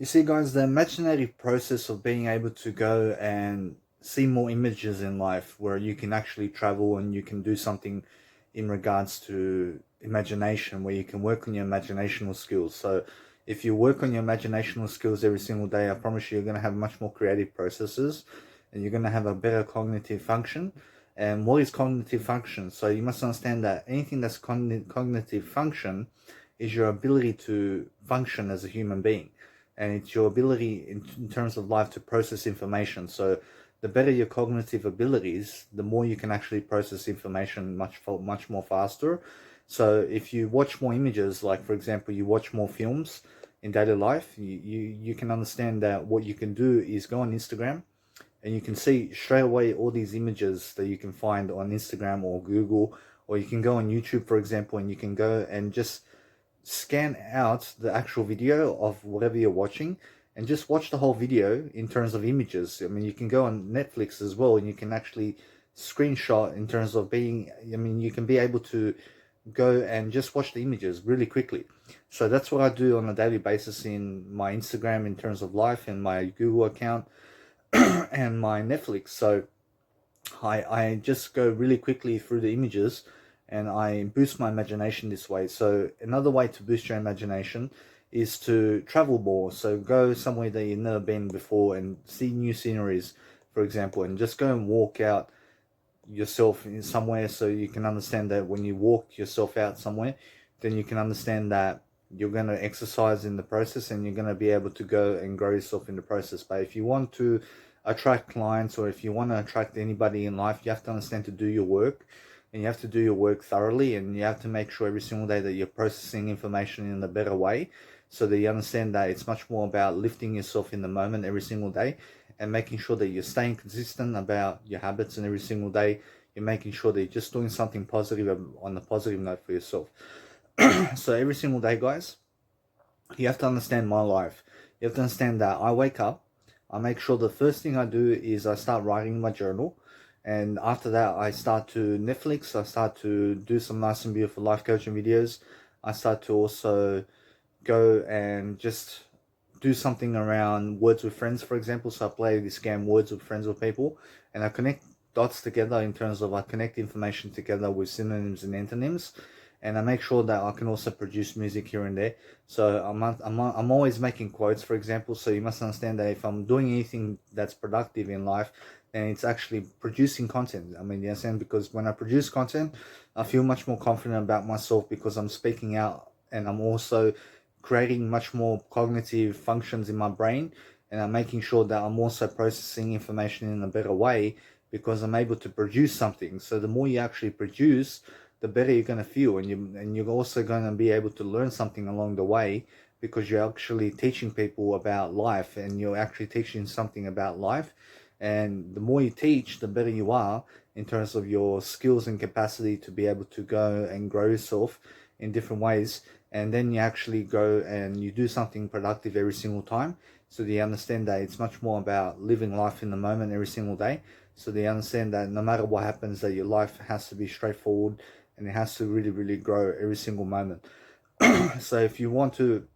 You see, guys, the imaginative process of being able to go and see more images in life where you can actually travel and you can do something in regards to imagination, where you can work on your imaginational skills. So if you work on your imaginational skills every single day, I promise you, you're going to have much more creative processes and you're going to have a better cognitive function. And what is cognitive function? So you must understand that anything that's cognitive function is your ability to function as a human being, and it's your ability in terms of life to process information. So the better your cognitive abilities, the more you can actually process information much more faster. So if you watch more images, like for example you watch more films in daily life, you can understand that what you can do is go on Instagram and you can see straight away all these images that you can find on Instagram or Google, or you can go on YouTube, for example, and you can go and just scan out the actual video of whatever you're watching and just watch the whole video in terms of images. I mean, you can go on Netflix as well and you can actually screenshot in terms of being, I mean, you can be able to go and just watch the images really quickly. So that's what I do on a daily basis in my Instagram in terms of life and my Google account and my Netflix. So I just go really quickly through the images and I boost my imagination this way. So another way to boost your imagination is to travel more. So go somewhere that you've never been before and see new sceneries, for example, and just go and walk out yourself in somewhere so you can understand that when you walk yourself out somewhere, then you can understand that you're going to exercise in the process and you're going to be able to go and grow yourself in the process. But if you want to attract clients, or if you want to attract anybody in life, you have to understand to do your work, and you have to do your work thoroughly, and you have to make sure every single day that you're processing information in a better way, so that you understand that it's much more about lifting yourself in the moment every single day and making sure that you're staying consistent about your habits, and every single day you're making sure that you're just doing something positive on the positive note for yourself. So every single day, guys, you have to understand my life. You have to understand that I wake up, I make sure the first thing I do is I start writing my journal, and after that I start to Netflix, I start to do some nice and beautiful life coaching videos. I start to also go and just do something around words with friends, for example. So I play this game, words with friends with people, and I connect dots together in terms of I connect information together with synonyms and antonyms, and I make sure that I can also produce music here and there. So I'm always making quotes, for example. So you must understand that if I'm doing anything that's productive in life, then it's actually producing content. I mean, you understand? Because when I produce content, I feel much more confident about myself because I'm speaking out, and I'm also creating much more cognitive functions in my brain, and I'm making sure that I'm also processing information in a better way because I'm able to produce something. So the more you actually produce, the better you're going to feel, and you're also going to be able to learn something along the way, because you're actually teaching people about life, and you're actually teaching something about life. And the more you teach, the better you are in terms of your skills and capacity to be able to go and grow yourself in different ways. And then you actually go and you do something productive every single time, so they understand that it's much more about living life in the moment every single day. So they understand that no matter what happens, that your life has to be straightforward and it has to really, really grow every single moment. So if you want to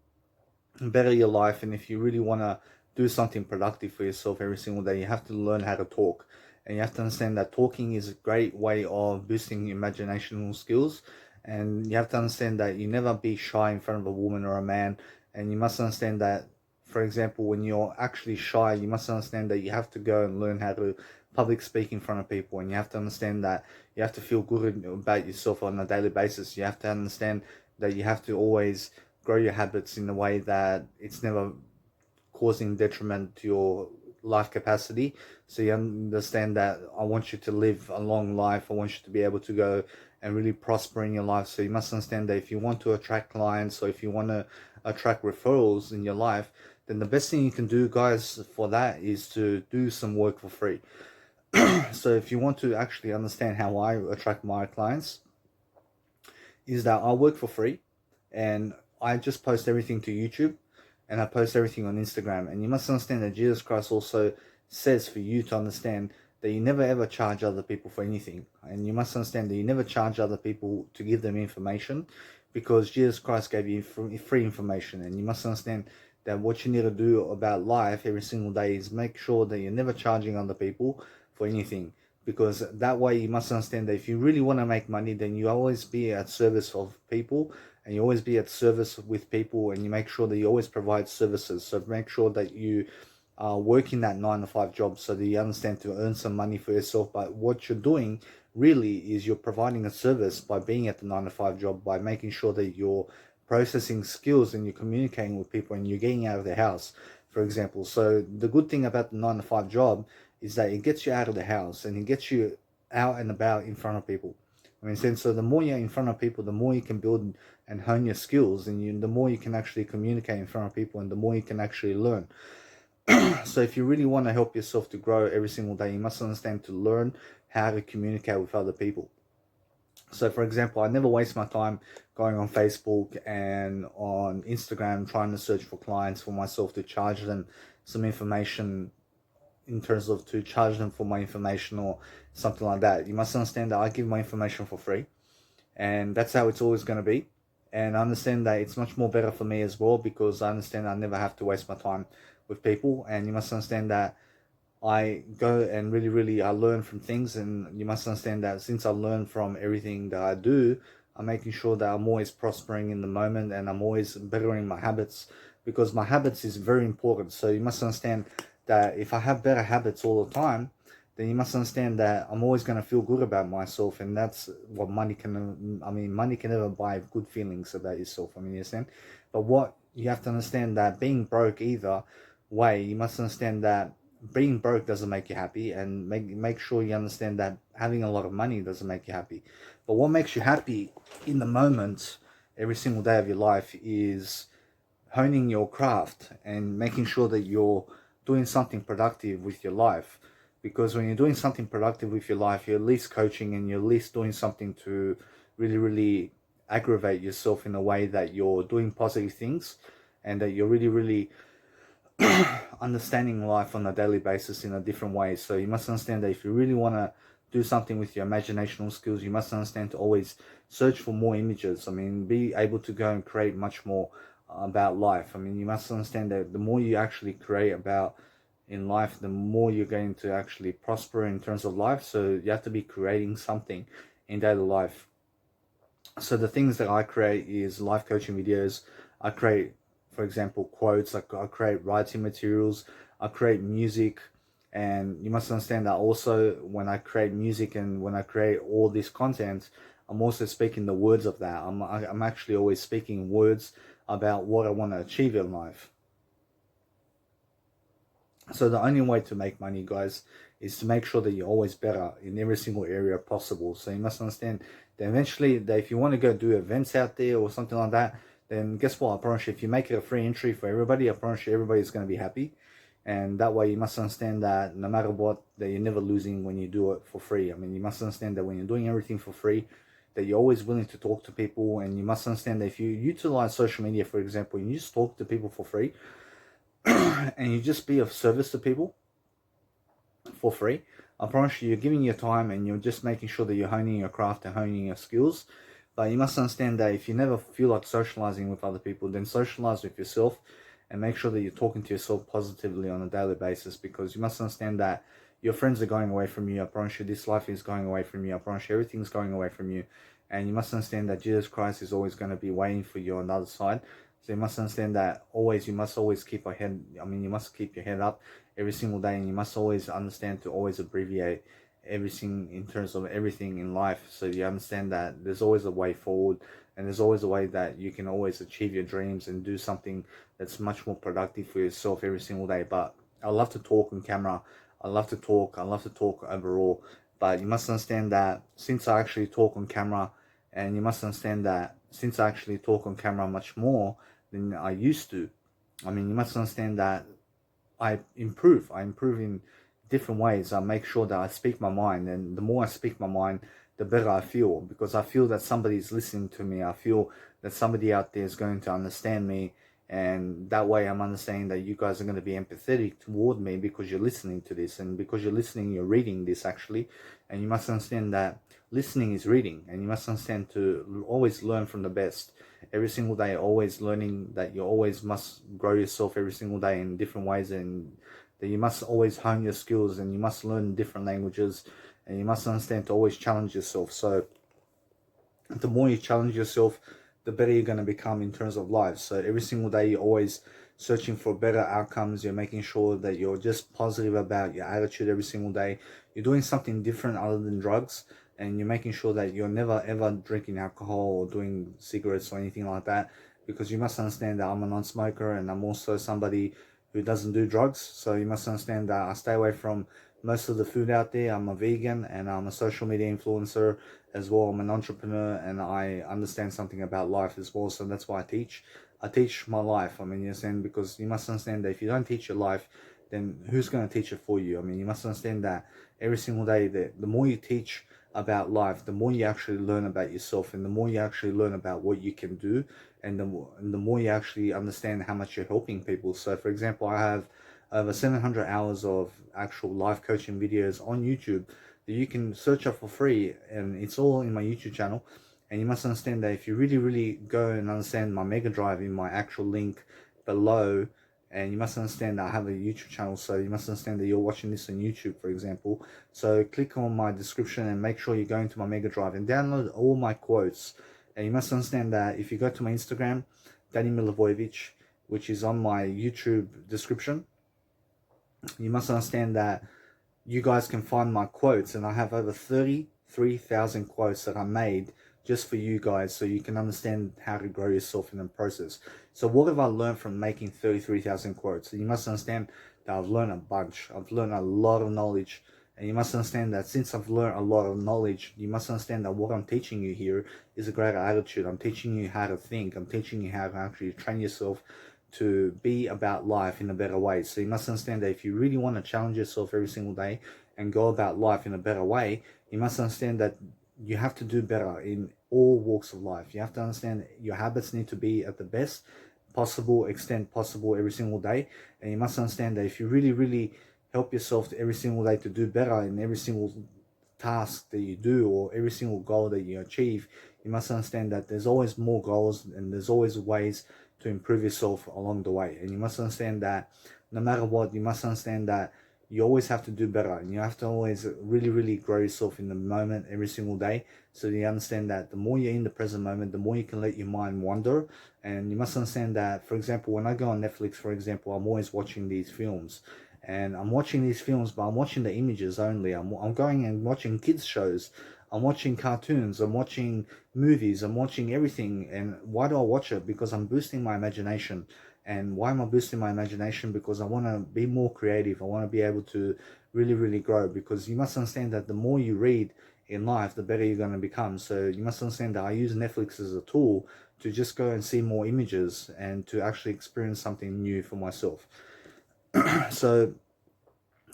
better your life, and if you really want to do something productive for yourself every single day, you have to learn how to talk. And you have to understand that talking is a great way of boosting your imaginational skills. And you have to understand that you never be shy in front of a woman or a man. And you must understand that, for example, when you're actually shy, you must understand that you have to go and learn how to public speak in front of people. And you have to understand that you have to feel good about yourself on a daily basis. You have to understand that you have to always grow your habits in a way that it's never causing detriment to your life capacity. So you understand that I want you to live a long life. I want you to be able to go and really prosper in your life. So you must understand that if you want to attract clients, or if you want to attract referrals in your life, then the best thing you can do, guys, for that is to do some work for free. So if you want to actually understand how I attract my clients, is that I work for free and I just post everything to YouTube, and I post everything on Instagram. And you must understand that Jesus Christ also says for you to understand that you never ever charge other people for anything. And you must understand that you never charge other people to give them information, because Jesus Christ gave you free information. And you must understand that what you need to do about life every single day is make sure that you're never charging other people for anything. Because that way you must understand that if you really want to make money, then you always be at service of people, and you always be at service with people, and you make sure that you always provide services. So make sure that you are working that 9 to 5 job so that you understand to earn some money for yourself. But what you're doing really is you're providing a service by being at the 9 to 5 job, by making sure that you're processing skills and you're communicating with people and you're getting out of the house, for example. So the good thing about the 9 to 5 job is that it gets you out of the house and it gets you out and about in front of people. I mean, so the more you're in front of people, the more you can build and hone your skills, and the more you can actually communicate in front of people, and the more you can actually learn. So if you really want to help yourself to grow every single day, you must understand to learn how to communicate with other people. So for example, I never waste my time going on Facebook and on Instagram trying to search for clients for myself to charge them some information, in terms of to charge them for my information or something like that. You must understand that I give my information for free, and that's how it's always going to be. And I understand that it's much more better for me as well, because I understand I never have to waste my time with people. And you must understand that I go and really I learn from things, and you must understand that since I learn from everything that I do, I'm making sure that I'm always prospering in the moment, and I'm always bettering my habits, because my habits is very important. So you must understand that if I have better habits all the time, then you must understand that I'm always going to feel good about myself, and that's what money can. I mean, money can never buy good feelings about yourself. I mean, you understand. But what you have to understand, that being broke either way, you must understand that being broke doesn't make you happy, and make sure you understand that having a lot of money doesn't make you happy. But what makes you happy in the moment every single day of your life is honing your craft and making sure that you're doing something productive with your life. Because when you're doing something productive with your life, you're at least coaching, and you're at least doing something to really aggravate yourself in a way that you're doing positive things, and that you're really understanding life on a daily basis in a different way. So you must understand that if you really want to do something with your imaginational skills, you must understand to always search for more images. I mean, be able to go and create much more about life. I mean, you must understand that the more you actually create about in life, the more you're going to actually prosper in terms of life. So you have to be creating something in daily life. So the things that I create is life coaching videos. I create, for example, quotes. I create writing materials. I create music. And you must understand that also when I create music and when I create all this content, I'm also speaking the words of that. I'm actually always speaking words about what I want to achieve in life. So the only way to make money, guys, is to make sure that you're always better in every single area possible. So you must understand that eventually, that if you want to go do events out there or something like that, then guess what? I promise you, if you make it a free entry for everybody, I promise you everybody's going to be happy. And that way you must understand that no matter what, that you're never losing when you do it for free. I mean, you must understand that when you're doing everything for free, that you're always willing to talk to people. And you must understand that if you utilize social media, for example, and you just talk to people for free, and you just be of service to people for free, I promise you, you're giving your time and you're just making sure that you're honing your craft and honing your skills. But you must understand that if you never feel like socializing with other people, then socialize with yourself and make sure that you're talking to yourself positively on a daily basis, because you must understand that your friends are going away from you. I promise you, this life is going away from you. I promise you, everything's going away from you. And you must understand that Jesus Christ is always going to be waiting for you on the other side. So you must understand that you must always keep your head, you must keep your head up every single day, and you must always understand to always abbreviate everything in terms of everything in life. So you understand that there's always a way forward, and there's always a way that you can always achieve your dreams and do something that's much more productive for yourself every single day. But I love to talk on camera. I love to talk overall. But you must understand that since I actually talk on camera, and you must understand that since I actually talk on camera much more than I used to, I mean, you must understand that I improve in different ways. I make sure that I speak my mind, and the more I speak my mind, the better I feel, because I feel that somebody's listening to me. I feel that somebody out there is going to understand me And that way I'm understanding that you guys are going to be empathetic toward me because you're listening to this, and because you're listening, you're reading this actually. And you must understand that listening is reading, and you must understand to always learn from the best. Every single day, always learning that you always must grow yourself every single day in different ways, and that you must always hone your skills, and you must learn different languages, and you must understand to always challenge yourself. So the more you challenge yourself, the better you're going to become in terms of life. So every single day you're always searching for better outcomes. You're making sure that you're just positive about your attitude every single day. You're doing something different other than drugs, and you're making sure that you're never ever drinking alcohol or doing cigarettes or anything like that, because you must understand that I'm a non-smoker, and I'm also somebody who doesn't do drugs. So you must understand that I stay away from most of the food out there. I'm a vegan, and I'm a social media influencer as well. I'm an entrepreneur, and I understand something about life as well. So that's why I teach. I teach my life. I mean, you understand, because you must understand that if you don't teach your life, then who's going to teach it for you? I mean, you must understand that every single day, that the more you teach about life, the more you actually learn about yourself, and the more you actually learn about what you can do, and the more you actually understand how much you're helping people. So for example, I have over 700 hours of actual life coaching videos on YouTube that you can search up for free, and it's all in my YouTube channel. And you must understand that if you really go and understand my mega drive in my actual link below, and you must understand that I have a YouTube channel, so you must understand that you're watching this on YouTube, for example. So click on my description and make sure you go into my mega drive and download all my quotes. And you must understand that if you go to my Instagram, Danny Milivojevic, which is on my YouTube description, you must understand that you guys can find my quotes, and I have over 33,000 quotes that I made just for you guys, so you can understand how to grow yourself in the process. So what have I learned from making 33,000 quotes? And you must understand that I've learned a bunch. I've learned a lot of knowledge. And you must understand that since I've learned a lot of knowledge, you must understand that what I'm teaching you here is a greater attitude. I'm teaching you how to think. I'm teaching you how to actually train yourself to be about life in a better way. So you must understand that if you really want to challenge yourself every single day and go about life in a better way, you must understand that you have to do better in all walks of life. You have to understand your habits need to be at the best possible extent possible every single day. And you must understand that if you really help yourself every single day to do better in every single task that you do, or every single goal that you achieve, you must understand that there's always more goals, and there's always ways to improve yourself along the way. And you must understand that no matter what, you must understand that you always have to do better, and you have to always really grow yourself in the moment every single day. So you understand that the more you're in the present moment, the more you can let your mind wander. And you must understand that, for example, when I go on Netflix, for example, I'm always watching these films, and I'm watching these films, but I'm watching the images only. I'm going and watching kids shows, I'm watching cartoons, I'm watching movies, I'm watching everything. And why do I watch it? Because I'm boosting my imagination. And why am I boosting my imagination? Because I want to be more creative. I want to be able to really grow. Because you must understand that the more you read in life, the better you're going to become. So you must understand that I use Netflix as a tool to just go and see more images and to actually experience something new for myself. So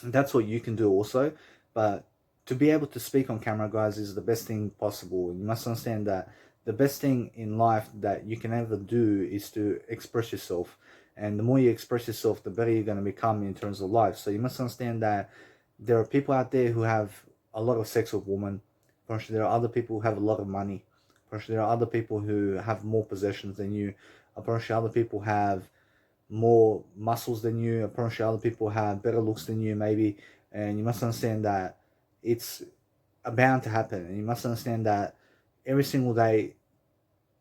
that's what you can do also. But to be able to speak on camera, guys, is the best thing possible. You must understand that the best thing in life that you can ever do is to express yourself. And the more you express yourself, the better you're going to become in terms of life. So you must understand that there are people out there who have a lot of sex with women. Apparently, there are other people who have a lot of money. Apparently, there are other people who have more possessions than you. Apparently, other people have more muscles than you. Apparently, other people have better looks than you, maybe. And you must understand that it's bound to happen. And you must understand that every single day,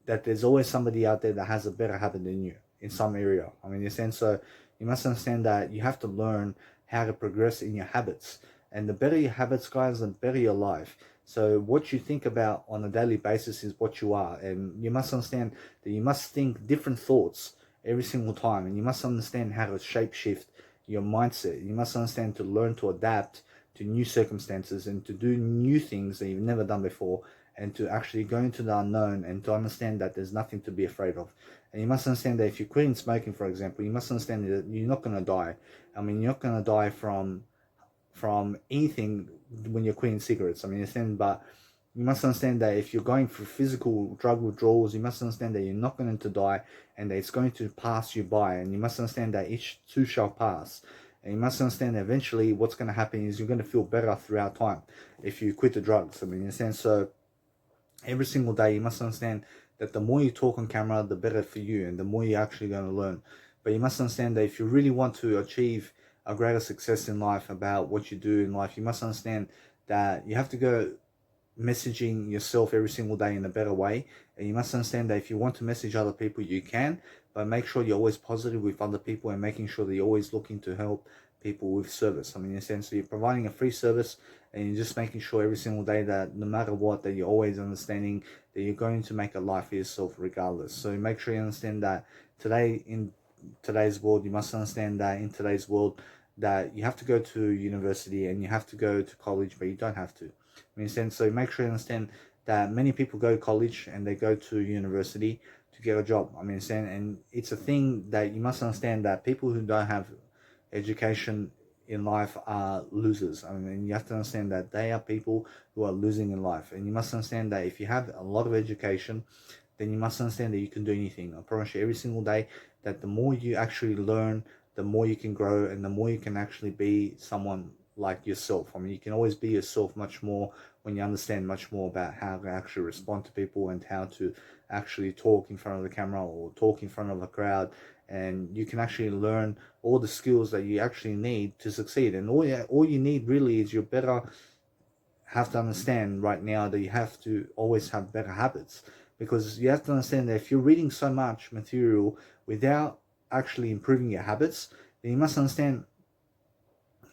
that there's always somebody out there that has a better habit than you in some area. I mean, in a sense, so you must understand that you have to learn how to progress in your habits. And the better your habits, guys, the better your life. So what you think about on a daily basis is what you are. And you must understand that you must think different thoughts every single time. And you must understand how to shape shift your mindset. You must understand to learn to adapt to new circumstances and to do new things that you've never done before, and to actually go into the unknown and to understand that there's nothing to be afraid of. And you must understand that if you're quitting smoking, for example, you must understand that you're not going to die. I mean, you're not going to die from anything when you're quitting cigarettes. I mean, understand, but You must understand that if you're going through physical drug withdrawals, you must understand that you're not going to die and that it's going to pass you by. And you must understand that each too shall pass. And you must understand that eventually what's going to happen is you're going to feel better throughout time if you quit the drugs. I mean, in a sense, so every single day you must understand that the more you talk on camera, the better for you and the more you're actually going to learn. But you must understand that if you really want to achieve a greater success in life about what you do in life, you must understand that you have to go messaging yourself every single day in a better way. And you must understand that if you want to message other people, you can, but make sure you're always positive with other people and making sure that you're always looking to help people with service. I mean, essentially, you're providing a free service and you're just making sure every single day that no matter what, that you're always understanding that you're going to make a life for yourself regardless. So make sure you understand that today, in today's world, you must understand that in today's world, that you have to go to university and you have to go to college, but you don't have to. I mean, so make sure you understand that many people go to college and they go to university to get a job. I mean, and it's a thing that you must understand that people who don't have education in life are losers. I mean, you have to understand that they are people who are losing in life. And you must understand that if you have a lot of education, then you must understand that you can do anything. I promise you every single day that the more you actually learn, the more you can grow and the more you can actually be someone like yourself. I mean, you can always be yourself much more when you understand much more about how to actually respond to people and how to actually talk in front of the camera or talk in front of a crowd. And you can actually learn all the skills that you actually need to succeed. And all you need really is you better have to understand right now that you have to always have better habits, because you have to understand that if you're reading so much material without actually improving your habits, then you must understand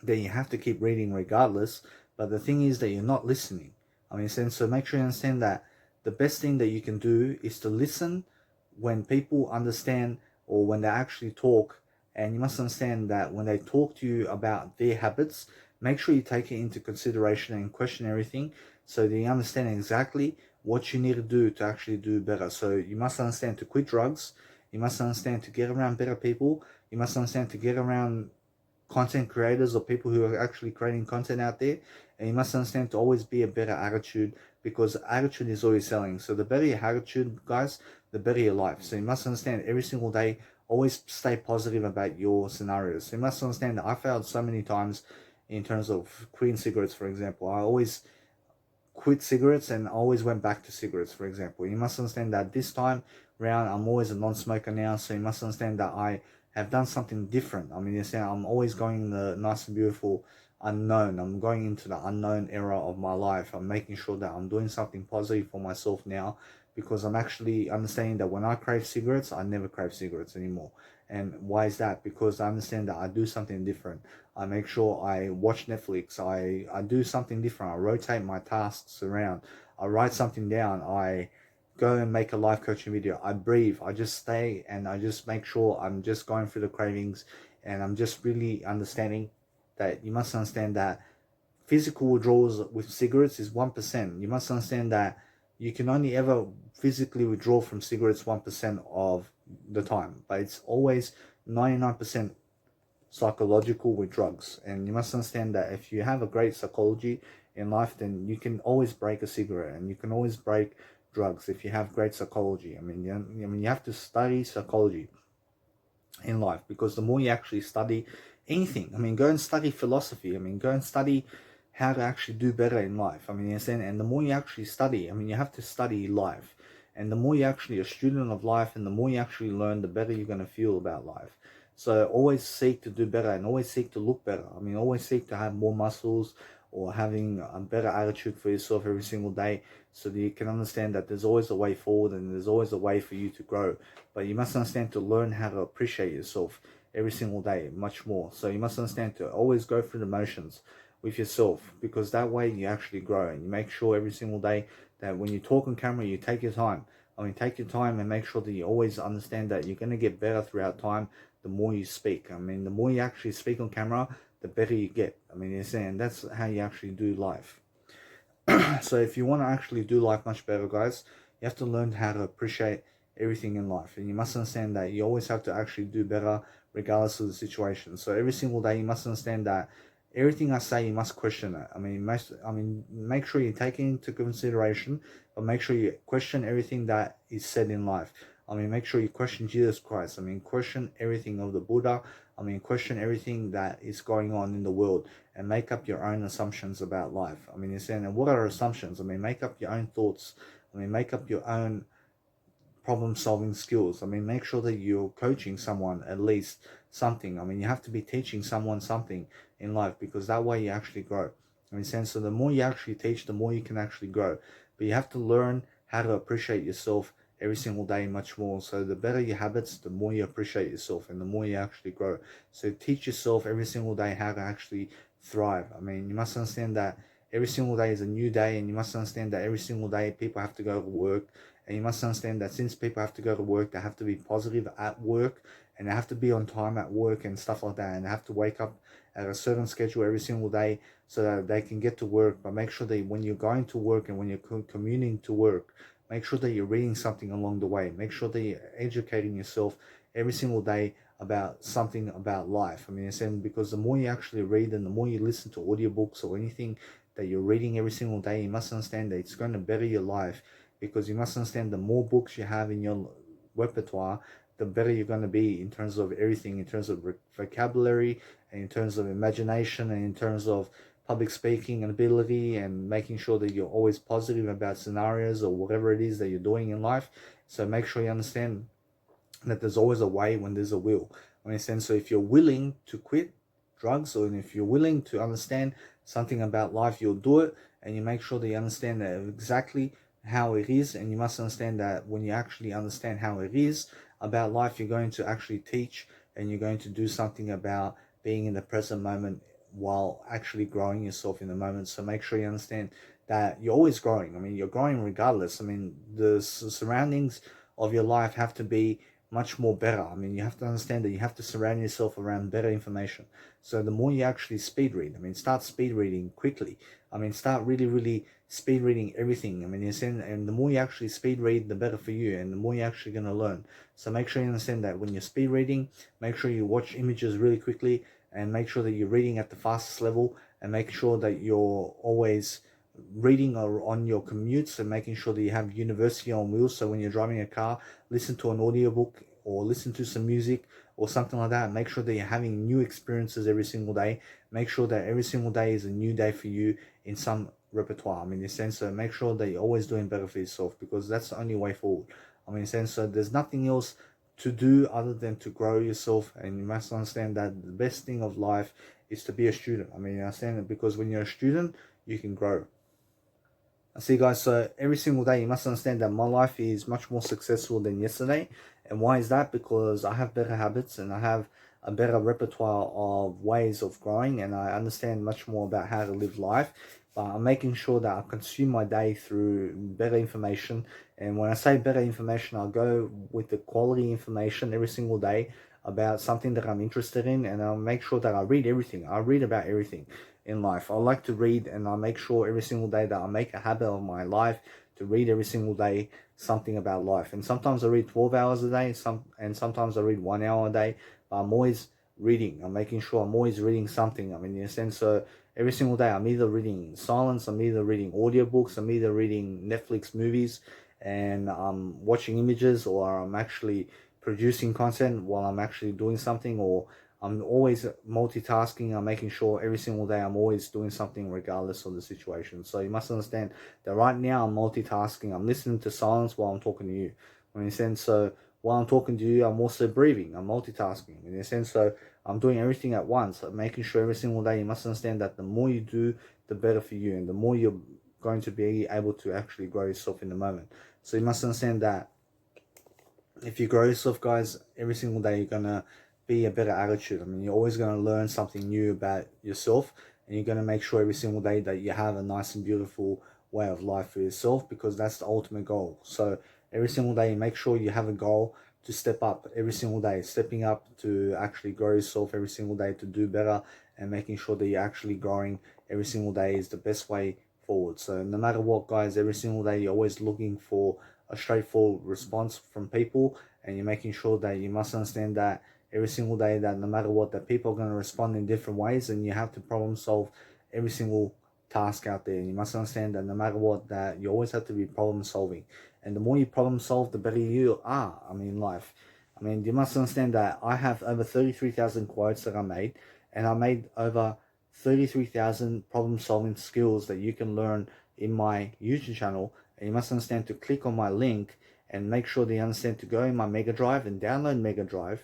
that you have to keep reading regardless. But the thing is that you're not listening. I mean, so make sure you understand that the best thing that you can do is to listen when people understand or when they actually talk. And you must understand that when they talk to you about their habits, make sure you take it into consideration and question everything so that you understand exactly what you need to do to actually do better. So you must understand to quit drugs. You must understand to get around better people. You must understand to get around content creators or people who are actually creating content out there. And you must understand to always be a better attitude, because attitude is always selling. So the better your attitude, guys, the better your life. So you must understand every single day, always stay positive about your scenarios. So you must understand that I failed so many times in terms of quitting cigarettes, for example. I always quit cigarettes and always went back to cigarettes, for example. You must understand that this time round I'm always a non-smoker now, so you must understand that I have done something different. I mean, you see, I'm always going the nice and beautiful unknown. I'm going into the unknown era of my life. I'm making sure that I'm doing something positive for myself now, because I'm actually understanding that when I crave cigarettes, I never crave cigarettes anymore. And why is that? Because I understand that I do something different. I make sure I watch Netflix. I do something different. I rotate my tasks around. I write something down. I go and make a life coaching video. I breathe. I just stay and I just make sure I'm just going through the cravings, and I'm just really understanding that you must understand that physical withdrawals with cigarettes is 1%. You must understand that you can only ever physically withdraw from cigarettes 1% of the time, but it's always 99% psychological with drugs. And you must understand that if you have a great psychology in life, then you can always break a cigarette and you can always break drugs if you have great psychology. You have to study psychology in life, because the more you actually study anything, go and study philosophy. Go and study how to actually do better in life. And the more you actually study, you have to study life. And the more you're actually a student of life and the more you actually learn, the better you're going to feel about life. So always seek to do better and always seek to look better. Always seek to have more muscles or having a better attitude for yourself every single day, so that you can understand that there's always a way forward and there's always a way for you to grow. But you must understand to learn how to appreciate yourself every single day much more. So you must understand to always go through the motions with yourself, because that way you actually grow. And you make sure every single day that when you talk on camera, you take your time. Take your time and make sure that you always understand that you're going to get better throughout time the more you speak. The more you actually speak on camera, the better you get. And that's how you actually do life. So if you want to actually do life much better, guys, you have to learn how to appreciate everything in life. And you must understand that you always have to actually do better regardless of the situation. So every single day you must understand that everything I say, you must question it. Make sure you take it into consideration, but make sure you question everything that is said in life. Make sure you question Jesus Christ. Question everything of the Buddha. Question everything that is going on in the world and make up your own assumptions about life. You're saying, and what are assumptions? Make up your own thoughts. Make up your own problem solving skills. Make sure that you're coaching someone at least something. You have to be teaching someone something in life, because that way you actually grow. So the more you actually teach, the more you can actually grow. But you have to learn how to appreciate yourself every single day much more. So the better your habits, the more you appreciate yourself and the more you actually grow. So teach yourself every single day how to actually thrive. You must understand that every single day is a new day, and you must understand that every single day people have to go to work. And you must understand that since people have to go to work, they have to be positive at work, and they have to be on time at work and stuff like that. And they have to wake up at a certain schedule every single day so that they can get to work. But make sure that when you're going to work and when you're commuting to work, make sure that you're reading something along the way. Make sure that you're educating yourself every single day about something about life. Because the more you actually read and the more you listen to audiobooks or anything that you're reading every single day, you must understand that it's going to better your life. Because you must understand, the more books you have in your repertoire, the better you're going to be in terms of everything, in terms of vocabulary, and in terms of imagination, and in terms of public speaking and ability, and making sure that you're always positive about scenarios or whatever it is that you're doing in life. So make sure you understand that there's always a way when there's a will. So if you're willing to quit drugs, or if you're willing to understand something about life, you'll do it. And you make sure that you understand that exactly how it is. And you must understand that when you actually understand how it is about life, you're going to actually teach, and you're going to do something about being in the present moment while actually growing yourself in the moment. So make sure you understand that you're always growing. You're growing regardless. The surroundings of your life have to be much more better. You have to understand that you have to surround yourself around better information. So the more you actually speed read, start speed reading quickly. Start really, really speed reading everything. And the more you actually speed read, the better for you, and the more you're actually going to learn. So make sure you understand that when you're speed reading, make sure you watch images really quickly, and make sure that you're reading at the fastest level, and make sure that you're always reading or on your commutes, and making sure that you have university on wheels. So when you're driving a car, listen to an audiobook or listen to some music or something like that. Make sure that you're having new experiences every single day. Make sure that every single day is a new day for you in some repertoire. So make sure that you're always doing better for yourself, because that's the only way forward. So there's nothing else to do other than to grow yourself. And you must understand that the best thing of life is to be a student. You understand that, because when you're a student, you can grow. I see, guys, so every single day you must understand that my life is much more successful than yesterday. And why is that? Because I have better habits, and I have a better repertoire of ways of growing, and I understand much more about how to live life. But I'm making sure that I consume my day through better information. And when I say better information, I'll go with the quality information every single day about something that I'm interested in, and I'll make sure that I read everything. I read about everything in life. I like to read, and I make sure every single day that I make a habit of my life to read every single day something about life. And sometimes I read 12 hours a day, and sometimes I read 1 hour a day, but I'm always reading. I'm making sure I'm always reading something. In a sense, so every single day I'm either reading silence, I'm either reading audiobooks, I'm either reading Netflix movies, and I'm watching images, or I'm actually producing content while I'm actually doing something, or I'm always multitasking. I'm making sure every single day I'm always doing something regardless of the situation. So you must understand that right now I'm multitasking. I'm listening to silence while I'm talking to you. In a sense, so while I'm talking to you, I'm also breathing. I'm multitasking. In a sense, so I'm doing everything at once. I'm making sure every single day, you must understand that the more you do, the better for you, and the more you're going to be able to actually grow yourself in the moment. So you must understand that if you grow yourself, guys, every single day you're gonna be a better attitude. You're always gonna learn something new about yourself, and you're gonna make sure every single day that you have a nice and beautiful way of life for yourself, because that's the ultimate goal. So every single day, make sure you have a goal to step up every single day, stepping up to actually grow yourself every single day to do better, and making sure that you're actually growing every single day is the best way forward. So no matter what, guys, every single day you're always looking for a straightforward response from people, and you're making sure that you must understand that every single day, that no matter what, that people are going to respond in different ways, and you have to problem solve every single task out there. And you must understand that no matter what, that you always have to be problem solving. And the more you problem solve, the better you are, in life. You must understand that I have over 33,000 quotes that I made, and I made over 33,000 problem solving skills that you can learn in my YouTube channel. And you must understand to click on my link and make sure that you understand to go in my Mega Drive and download Mega Drive.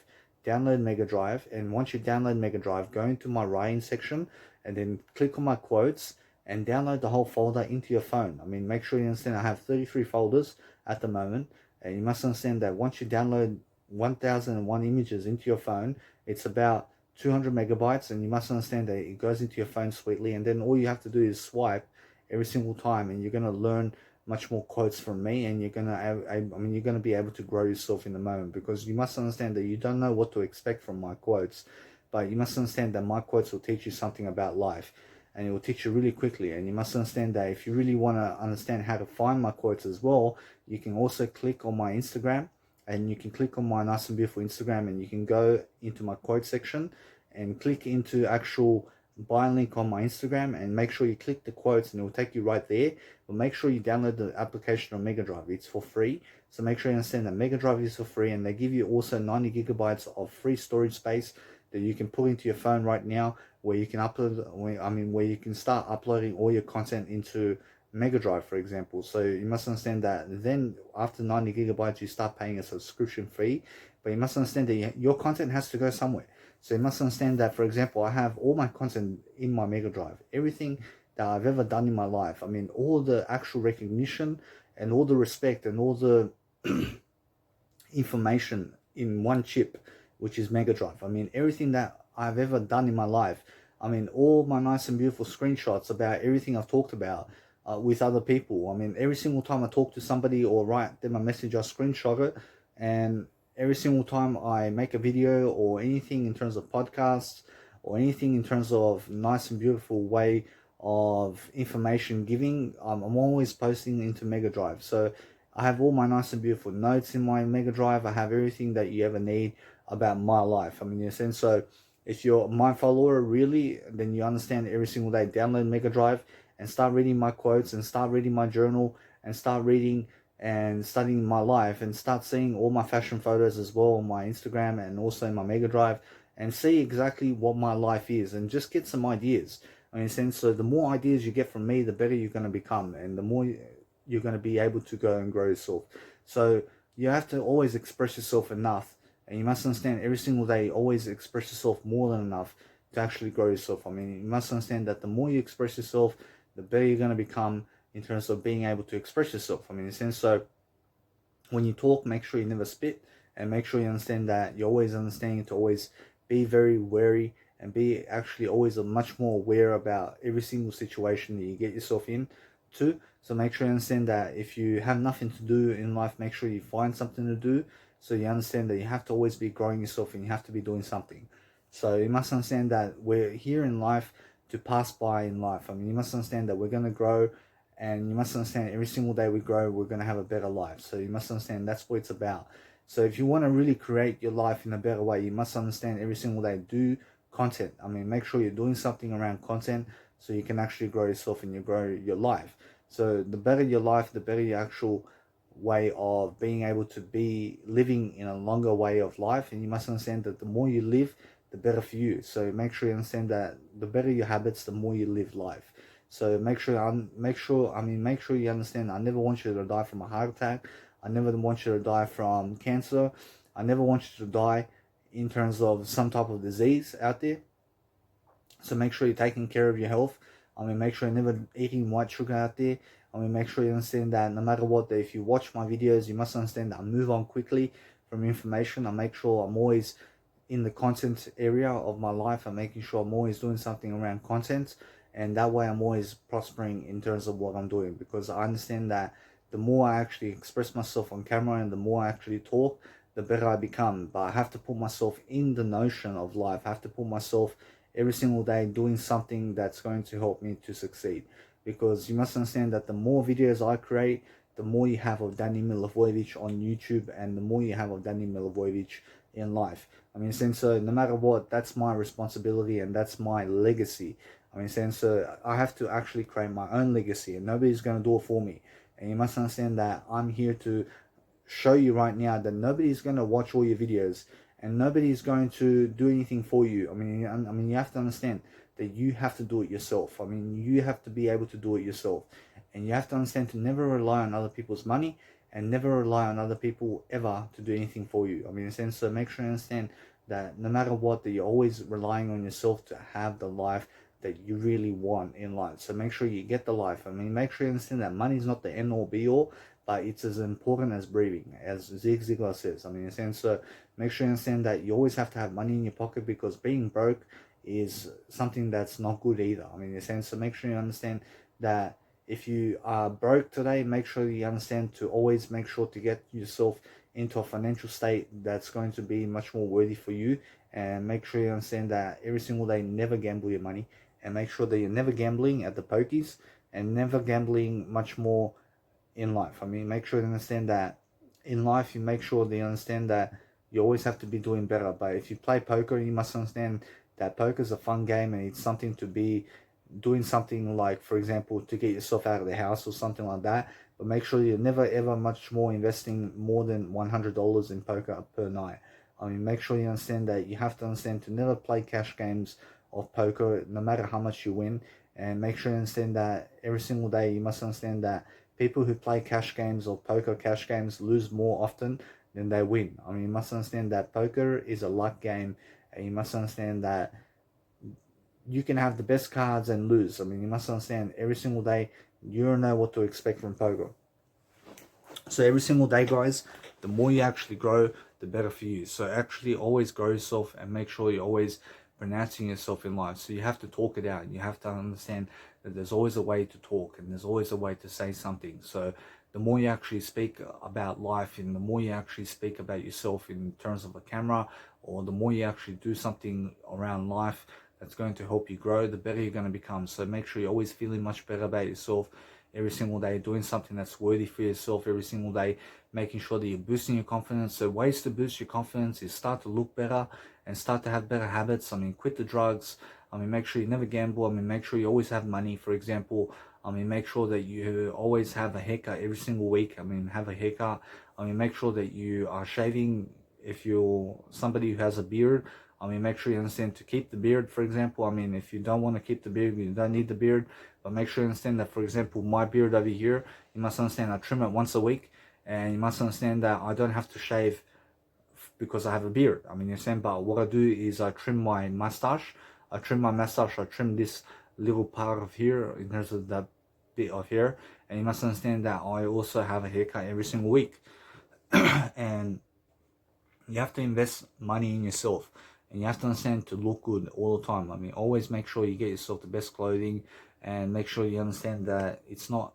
And once you download Mega Drive, go into my writing section and then click on my quotes and download the whole folder into your phone. Make sure you understand I have 33 folders at the moment, and you must understand that once you download 1001 images into your phone, it's about 200 megabytes, and you must understand that it goes into your phone sweetly, and then all you have to do is swipe every single time, and you're going to learn much more quotes from me, and you're going to be able to grow yourself in the moment, because you must understand that you don't know what to expect from my quotes, but you must understand that my quotes will teach you something about life, and it will teach you really quickly. And you must understand that if you really want to understand how to find my quotes as well, you can also click on my Instagram, and you can click on my nice and beautiful Instagram, and you can go into my quote section and click into actual buy link on my Instagram, and make sure you click the quotes, and it will take you right there. But make sure you download the application on Mega Drive. It's for free, so make sure you understand that Mega Drive is for free, and they give you also 90 gigabytes of free storage space that you can put into your phone right now, where you can upload, where you can start uploading all your content into Mega Drive, for example. So you must understand that then after 90 gigabytes, you start paying a subscription fee, but you must understand that your content has to go somewhere. So you must understand that, for example, I have all my content in my Mega Drive, everything that I've ever done in my life. All the actual recognition and all the respect and all the information in one chip, which is Mega Drive. Everything that I've ever done in my life. All my nice and beautiful screenshots about everything I've talked about with other people. Every single time I talk to somebody or write them a message, I screenshot it. And every single time I make a video or anything in terms of podcasts or anything in terms of nice and beautiful way of information giving, I'm always posting into Mega Drive. So I have all my nice and beautiful notes in my Mega Drive. I have everything that you ever need about my life. In a sense, so if you're my follower really, then you understand every single day. Download Mega Drive and start reading my quotes, and start reading my journal, and start reading and studying my life, and start seeing all my fashion photos as well on my Instagram and also in my Mega Drive, and see exactly what my life is, and just get some ideas. So the more ideas you get from me, the better you're going to become, and the more you're going to be able to go and grow yourself. So you have to always express yourself enough, and you must understand every single day, always express yourself more than enough to actually grow yourself. You must understand that the more you express yourself, the better you're going to become in terms of being able to express yourself. So when you talk, make sure you never spit, and make sure you understand that you're always understanding to always be very wary, and be actually always much more aware about every single situation that you get yourself in to. So make sure you understand that if you have nothing to do in life, make sure you find something to do. So you understand that you have to always be growing yourself, and you have to be doing something. So you must understand that we're here in life to pass by in life. You must understand that we're going to grow, and you must understand every single day we grow, we're going to have a better life. So you must understand that's what it's about. So if you want to really create your life in a better way, you must understand every single day, do content. Make sure you're doing something around content, so you can actually grow yourself and you grow your life. So the better your life, the better your actual way of being able to be living in a longer way of life. And you must understand that the more you live, the better for you. So make sure you understand that the better your habits, the more you live life. So make sure you understand, I never want you to die from a heart attack. I never want you to die from cancer. I never want you to die in terms of some type of disease out there. So make sure you're taking care of your health. Make sure you're never eating white sugar out there. Make sure you understand that no matter what, that if you watch my videos, you must understand that I move on quickly from information. I make sure I'm always in the content area of my life. I'm making sure I'm always doing something around content, and that way I'm always prospering in terms of what I'm doing, because I understand that the more I actually express myself on camera and the more I actually talk, the better I become. But I have to put myself in the notion of life. I have to put myself every single day doing something that's going to help me to succeed. Because you must understand that the more videos I create, the more you have of Danny Milivojevic on YouTube, and the more you have of Danny Milivojevic in life. I mean, since no matter what, that's my responsibility and that's my legacy. I mean, since I have to actually create my own legacy and nobody's going to do it for me. And you must understand that I'm here to show you right now that nobody's going to watch all your videos and nobody's going to do anything for you. I mean, you have to understand that you have to do it yourself. I mean, you have to be able to do it yourself. And you have to understand to never rely on other people's money and never rely on other people ever to do anything for you. I mean, in a sense, so make sure you understand that no matter what, that you're always relying on yourself to have the life that you really want in life. So make sure you get the life. I mean, make sure you understand that money is not the end all be all, but it's as important as breathing, as Zig Ziglar says. I mean, in a sense, so make sure you understand that you always have to have money in your pocket, because being broke is something that's not good either. I mean, in a sense, so make sure you understand that if you are broke today, make sure you understand to always make sure to get yourself into a financial state that's going to be much more worthy for you. And make sure you understand that every single day, never gamble your money, and make sure that you're never gambling at the pokies and never gambling much more in life. I mean, make sure you understand that in life, you make sure that you understand that you always have to be doing better. But if you play poker, you must understand that poker is a fun game and it's something to be doing something, like, for example, to get yourself out of the house or something like that. But make sure you're never ever much more investing more than $100 in poker per night. I mean, make sure you understand that you have to understand to never play cash games of poker, no matter how much you win. And make sure you understand that every single day you must understand that people who play cash games or poker cash games lose more often than they win. I mean, you must understand that poker is a luck game, and you must understand that you can have the best cards and lose. I mean, you must understand every single day you don't know what to expect from poker. So every single day, guys, the more you actually grow, the better for you. So actually always grow yourself and make sure you're always pronouncing yourself in life. So you have to talk it out. You have to understand that there's always a way to talk and there's always a way to say something. So the more you actually speak about life and the more you actually speak about yourself in terms of a camera, or the more you actually do something around life that's going to help you grow, the better you're going to become. So make sure you're always feeling much better about yourself every single day, doing something that's worthy for yourself every single day, making sure that you're boosting your confidence. So ways to boost your confidence is start to look better and start to have better habits. I mean, quit the drugs. I mean, make sure you never gamble. I mean, make sure you always have money, for example. I mean, make sure that you always have a haircut every single week. I mean, have a haircut. I mean, make sure that you are shaving if you're somebody who has a beard. I mean, make sure you understand to keep the beard, for example. I mean, if you don't want to keep the beard, you don't need the beard. But make sure you understand that, for example, my beard over here, you must understand I trim it once a week. And you must understand that I don't have to shave because I have a beard. I mean, you understand, but what I do is I trim my mustache. I trim this little part of here in terms of that bit of hair. And you must understand that I also have a haircut every single week. And you have to invest money in yourself. And you have to understand to look good all the time. I mean, always make sure you get yourself the best clothing, and make sure you understand that it's not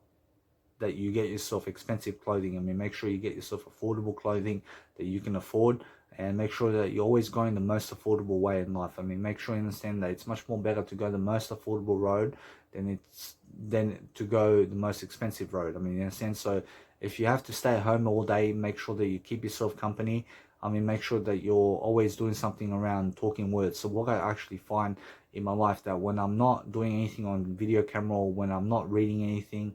that you get yourself expensive clothing. I mean, make sure you get yourself affordable clothing that you can afford, and make sure that you're always going the most affordable way in life. I mean, make sure you understand that it's much more better to go the most affordable road than to go the most expensive road. I mean, in a sense, so if you have to stay at home all day, make sure that you keep yourself company. I mean, make sure that you're always doing something around talking words. So what I actually find in my life, that when I'm not doing anything on video camera, or when I'm not reading anything,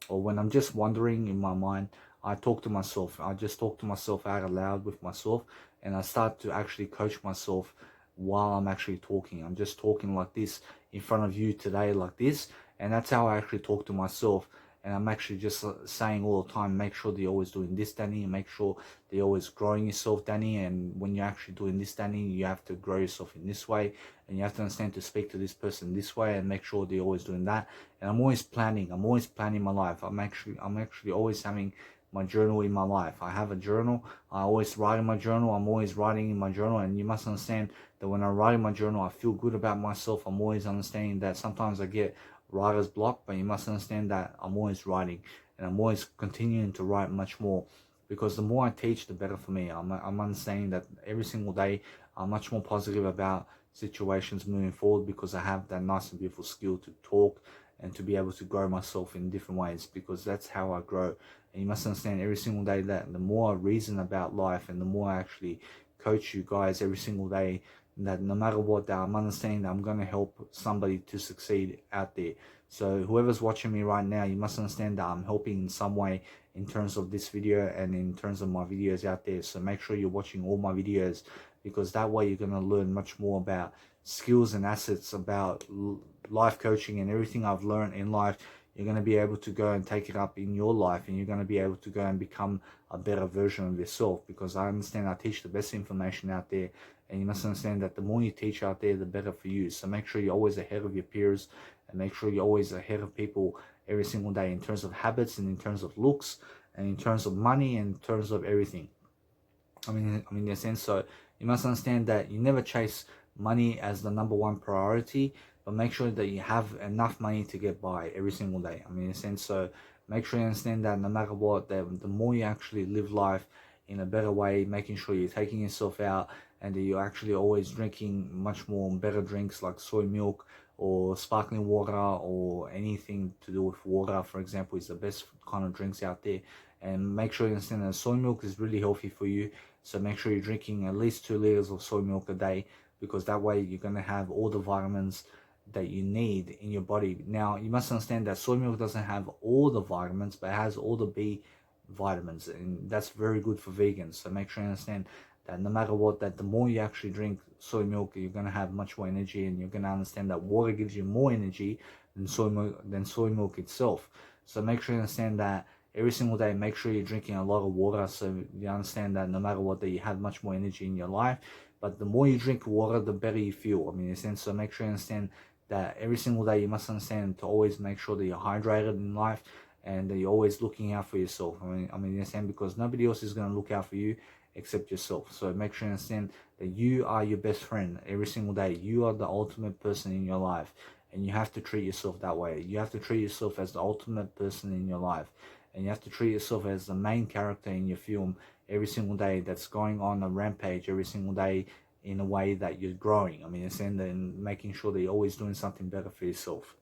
or when I'm just wandering in my mind, I talk to myself. I just talk to myself out loud with myself, and I start to actually coach myself while I'm actually talking. I'm just talking like this in front of you today, like this, and that's how I actually talk to myself. And I'm actually just saying all the time, make sure that you're always doing this, Danny, and make sure that you're always growing yourself, Danny. And when you're actually doing this, Danny, you have to grow yourself in this way, and you have to understand to speak to this person this way, and make sure that you're always doing that. And I'm always planning my life. I'm actually always having my journal in my life. I have a journal. I always write in my journal. I'm always writing in my journal. And you must understand that when I write in my journal, I feel good about myself. I'm always understanding that sometimes I get writer's block, but you must understand that I'm always writing, and I'm always continuing to write much more, because the more I teach, the better for me. I'm understanding that every single day I'm much more positive about situations moving forward, because I have that nice and beautiful skill to talk and to be able to grow myself in different ways, because that's how I grow. And you must understand every single day that the more I reason about life and the more I actually coach you guys every single day, that no matter what, that I'm understanding that I'm going to help somebody to succeed out there. So whoever's watching me right now, you must understand that I'm helping in some way in terms of this video and in terms of my videos out there. So make sure you're watching all my videos, because that way you're going to learn much more about skills and assets about life coaching and everything I've learned in life. You're going to be able to go and take it up in your life, and you're going to be able to go and become a better version of yourself, because I understand I teach the best information out there, and you must understand that the more you teach out there, the better for you. So make sure you're always ahead of your peers, and make sure you're always ahead of people every single day in terms of habits and in terms of looks and in terms of money and in terms of everything. I mean in a sense, so you must understand that you never chase money as the #1 priority, but make sure that you have enough money to get by every single day. I mean in a sense, so make sure you understand that no matter what, that the more you actually live life in a better way, making sure you're taking yourself out and that you're actually always drinking much more better drinks like soy milk or sparkling water, or anything to do with water, for example, is the best kind of drinks out there. And make sure you understand that soy milk is really healthy for you. So make sure you're drinking at least 2 liters of soy milk a day, because that way you're going to have all the vitamins that you need in your body. Now, you must understand that soy milk doesn't have all the vitamins, but it has all the B vitamins, and that's very good for vegans. So make sure you understand that no matter what, that the more you actually drink soy milk, you're going to have much more energy, and you're going to understand that water gives you more energy than soy milk itself. So make sure you understand that every single day, make sure you're drinking a lot of water, so you understand that no matter what, that you have much more energy in your life. But the more you drink water, the better you feel. I mean, in a sense, so make sure you understand that every single day you must understand to always make sure that you're hydrated in life, and that you're always looking out for yourself. I mean, you understand, because nobody else is going to look out for you except yourself. So make sure you understand that you are your best friend every single day. You are the ultimate person in your life, and you have to treat yourself that way. You have to treat yourself as the ultimate person in your life, and you have to treat yourself as the main character in your film every single day, that's going on a rampage every single day in a way that you're growing. I mean, and making sure that you're always doing something better for yourself.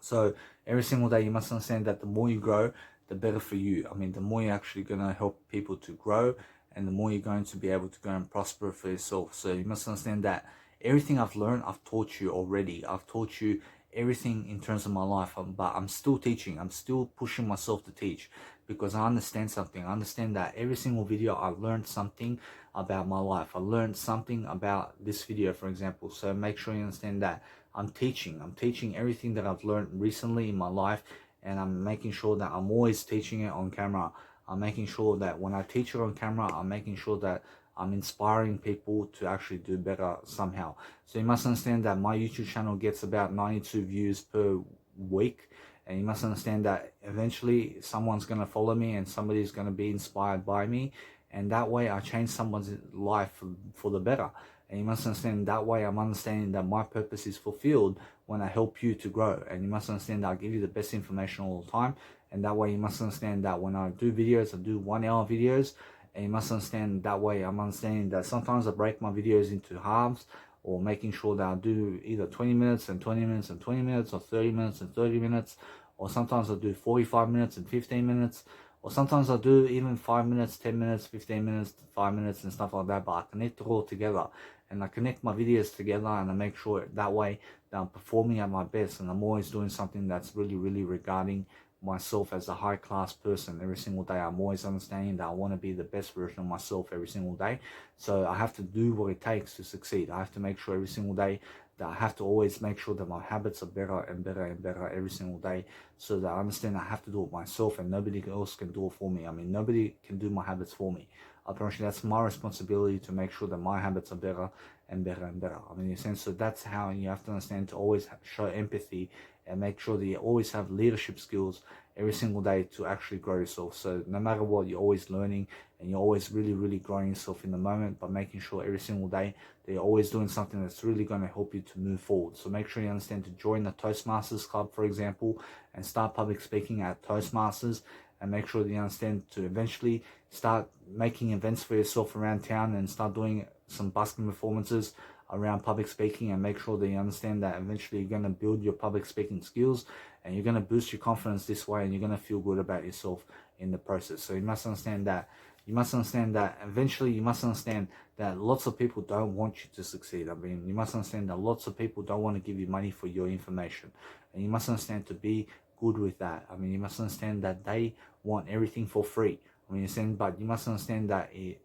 So every single day you must understand that the more you grow, the better for you. I mean, the more you're actually going to help people to grow, and the more you're going to be able to go and prosper for yourself. So you must understand that everything I've learned, I've taught you already. I've taught you everything in terms of my life, but I'm still teaching. I'm still pushing myself to teach, because I understand something. I understand that every single video I learned something about my life. I learned something about this video, for example. So make sure you understand that I'm teaching everything that I've learned recently in my life, and I'm making sure that I'm always teaching it on camera. I'm making sure that when I teach it on camera, I'm making sure that I'm inspiring people to actually do better somehow. So you must understand that my YouTube channel gets about 92 views per week, and you must understand that eventually someone's going to follow me and somebody's going to be inspired by me, and that way I change someone's life for the better. And you must understand that way I'm understanding that my purpose is fulfilled when I help you to grow. And you must understand that I give you the best information all the time, and that way you must understand that when I do videos, I do 1 hour videos. And you must understand that way I'm understanding that sometimes I break my videos into halves, or making sure that I do either 20 minutes and 20 minutes and 20 minutes, or 30 minutes and 30 minutes, or sometimes I do 45 minutes and 15 minutes, or sometimes I do even 5 minutes, 10 minutes, 15 minutes, 5 minutes and stuff like that. But I connect it all together, and I connect my videos together, and I make sure that way that I'm performing at my best, and I'm always doing something that's really regarding myself as a high class person every single day. I'm always understanding that I want to be the best version of myself every single day. So I have to do what it takes to succeed. I have to make sure every single day that I have to always make sure that my habits are better and better and better every single day, so that I understand I have to do it myself, and nobody else can do it for me. I mean, nobody can do my habits for me. I promise you, that's my responsibility to make sure that my habits are better and better and better. I mean, in a sense, so that's how you have to understand, to always show empathy and make sure that you always have leadership skills every single day to actually grow yourself. So no matter what, you're always learning, and you're always really growing yourself in the moment, by making sure every single day that you're always doing something that's really going to help you to move forward. So make sure you understand to join the Toastmasters Club, for example, and start public speaking at Toastmasters, and make sure that you understand to eventually start making events for yourself around town, and start doing some busking performances around public speaking, and make sure that you understand that eventually you're going to build your public speaking skills, and you're going to boost your confidence this way, and you're going to feel good about yourself in the process. So you must understand that you must understand that eventually you must understand that lots of people don't want you to succeed. I mean, you must understand that lots of people don't want to give you money for your information. And you must understand to be good with that. I mean, you must understand that they want everything for free. I mean, but you must understand that it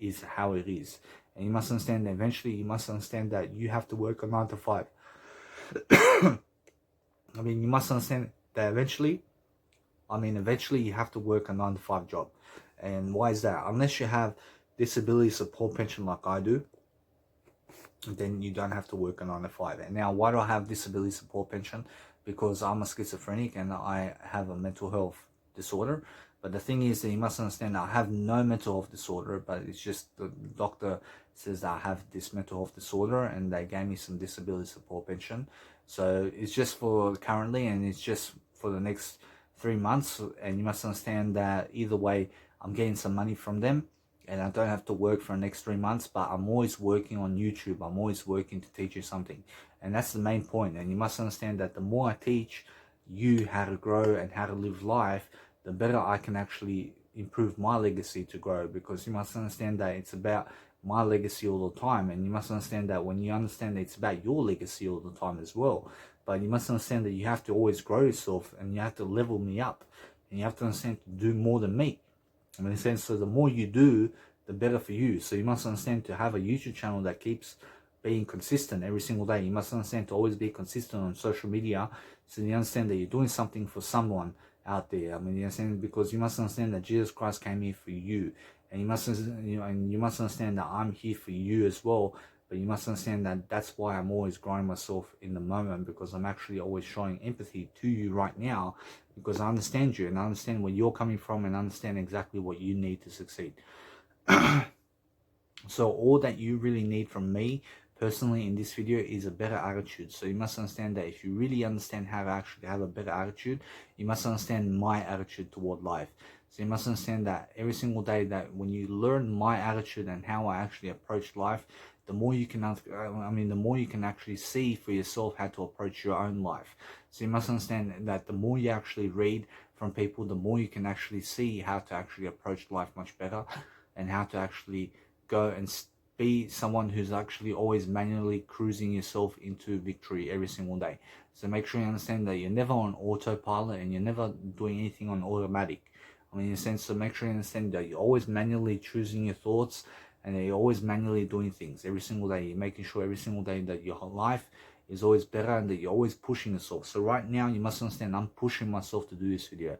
is how it is. And you must understand that eventually you must understand that you have to work a 9 to 5. I mean, you must understand that eventually you have to work a 9 to 5 job. And why is that? Unless you have disability support pension like I do, then you don't have to work a 9 to 5. And now, why do I have disability support pension? Because I'm a schizophrenic and I have a mental health disorder. But the thing is that you must understand I have no mental health disorder, but it's just the doctor says that I have this mental health disorder and they gave me some disability support pension. So it's just for currently, and it's just for the next 3 months. And you must understand that either way, I'm getting some money from them and I don't have to work for the next 3 months, but I'm always working on YouTube. I'm always working to teach you something. And that's the main point. And you must understand that the more I teach you how to grow and how to live life, the better I can actually improve my legacy to grow. Because you must understand that it's about my legacy all the time. And you must understand that when you understand that it's about your legacy all the time as well. But you must understand that you have to always grow yourself and you have to level me up. And you have to understand to do more than me. I mean, in a sense, so the more you do, the better for you. So you must understand to have a YouTube channel that keeps being consistent every single day. You must understand to always be consistent on social media, so you understand that you're doing something for someone out there. I mean, you understand, because you must understand that Jesus Christ came here for you, and you must understand that I'm here for you as well. But you must understand that that's why I'm always growing myself in the moment, because I'm actually always showing empathy to you right now, because I understand you and I understand where you're coming from and I understand exactly what you need to succeed. So all that you really need from me personally in this video is a better attitude. So you must understand that if you really understand how to actually have a better attitude, you must understand my attitude toward life. So you must understand that every single day, that when you learn my attitude and how I actually approach life, the more you can, the more you can actually see for yourself how to approach your own life. So you must understand that the more you actually read from people, the more you can actually see how to actually approach life much better, and how to actually go and be someone who's actually always manually cruising yourself into victory every single day. So make sure you understand that you're never on autopilot and you're never doing anything on automatic. I mean, in a sense, so make sure you understand that you're always manually choosing your thoughts and that you're always manually doing things every single day. You're making sure every single day that your life is always better and that you're always pushing yourself. So right now, you must understand I'm pushing myself to do this video.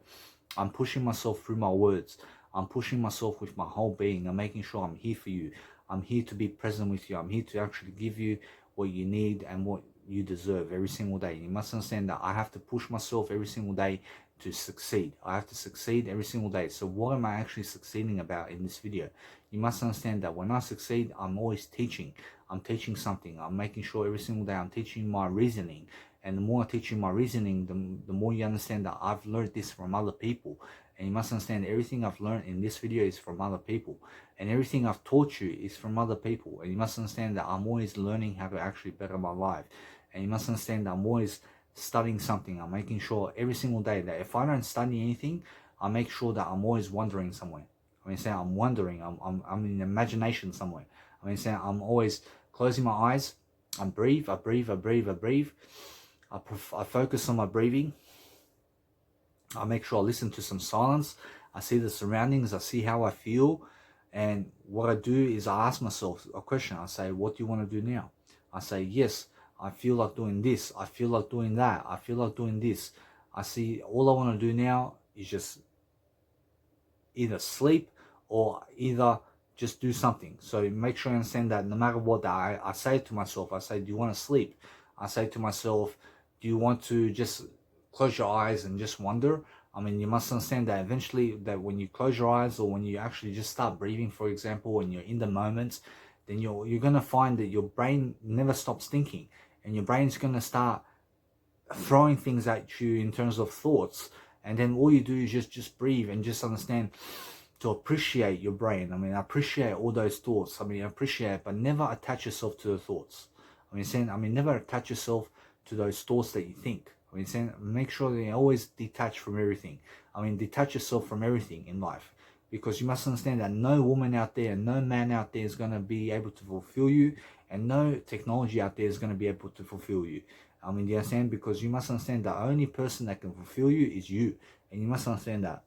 I'm pushing myself through my words. I'm pushing myself with my whole being. I'm making sure I'm here for you. I'm here to be present with you. I'm here to actually give you what you need and what you deserve every single day. You must understand that I have to push myself every single day to succeed. I have to succeed every single day. So what am I actually succeeding about in this video? You must understand that when I succeed, I'm always teaching. I'm teaching something. I'm making sure every single day I'm teaching my reasoning. And the more I teach you my reasoning, the more you understand that I've learned this from other people. And you must understand everything I've learned in this video is from other people. And everything I've taught you is from other people. And you must understand that I'm always learning how to actually better my life. And you must understand that I'm always studying something. I'm making sure every single day that if I don't study anything, I make sure that I'm always wandering somewhere. I mean, I'm wandering. I'm in imagination somewhere. I mean, I'm always closing my eyes. I breathe. I focus on my breathing. I make sure I listen to some silence. I see the surroundings. I see how I feel. And what I do is I ask myself a question. I say, what do you want to do now? I say, yes, I feel like doing this. I feel like doing that. I feel like doing this. I see all I want to do now is just either sleep or either just do something. So make sure you understand that no matter what I say to myself, I say, do you want to sleep? I say to myself, do you want to just close your eyes and just wonder? I mean, you must understand that eventually that when you close your eyes or when you actually just start breathing, for example, when you're in the moment, then you're going to find that your brain never stops thinking, and your brain's going to start throwing things at you in terms of thoughts. And then all you do is just breathe and just understand to appreciate your brain. I mean, appreciate all those thoughts. I mean, appreciate, but never attach yourself to the thoughts. Never attach yourself to those thoughts that you think. I mean, make sure that you always detach from everything. I mean, detach yourself from everything in life. because you must understand that no woman out there, no man out there is going to be able to fulfill you, and no technology out there is going to be able to fulfill you. I mean, you understand? Because you must understand the only person that can fulfill you is you, and you must understand that.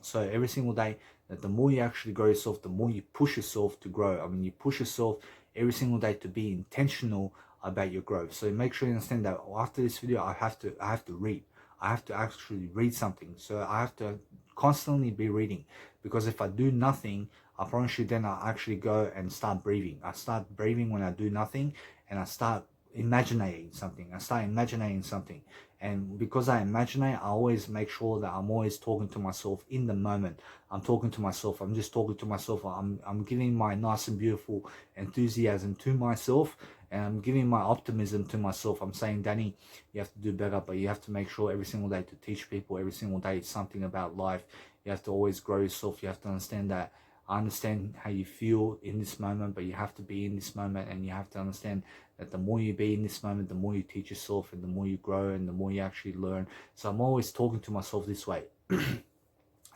So every single day, that the more you actually grow yourself, the more you push yourself to grow. I mean, you push yourself every single day to be intentional about your growth. So make sure you understand that after this video, I have to read. I have to actually read something. So I have to constantly be reading, because if I do nothing, I promise you, then I actually go and start breathing. I start breathing when I do nothing, and I start imagining something. And because I imagine it, I always make sure that I'm always talking to myself in the moment. I'm talking to myself. I'm just talking to myself. I'm giving my nice and beautiful enthusiasm to myself, and I'm giving my optimism to myself. I'm saying, Danny, you have to do better, but you have to make sure every single day to teach people. Every single day it's something about life. You have to always grow yourself. You have to understand that I understand how you feel in this moment, but you have to be in this moment, and you have to understand that the more you be in this moment, the more you teach yourself, and the more you grow, and the more you actually learn. So I'm always talking to myself this way.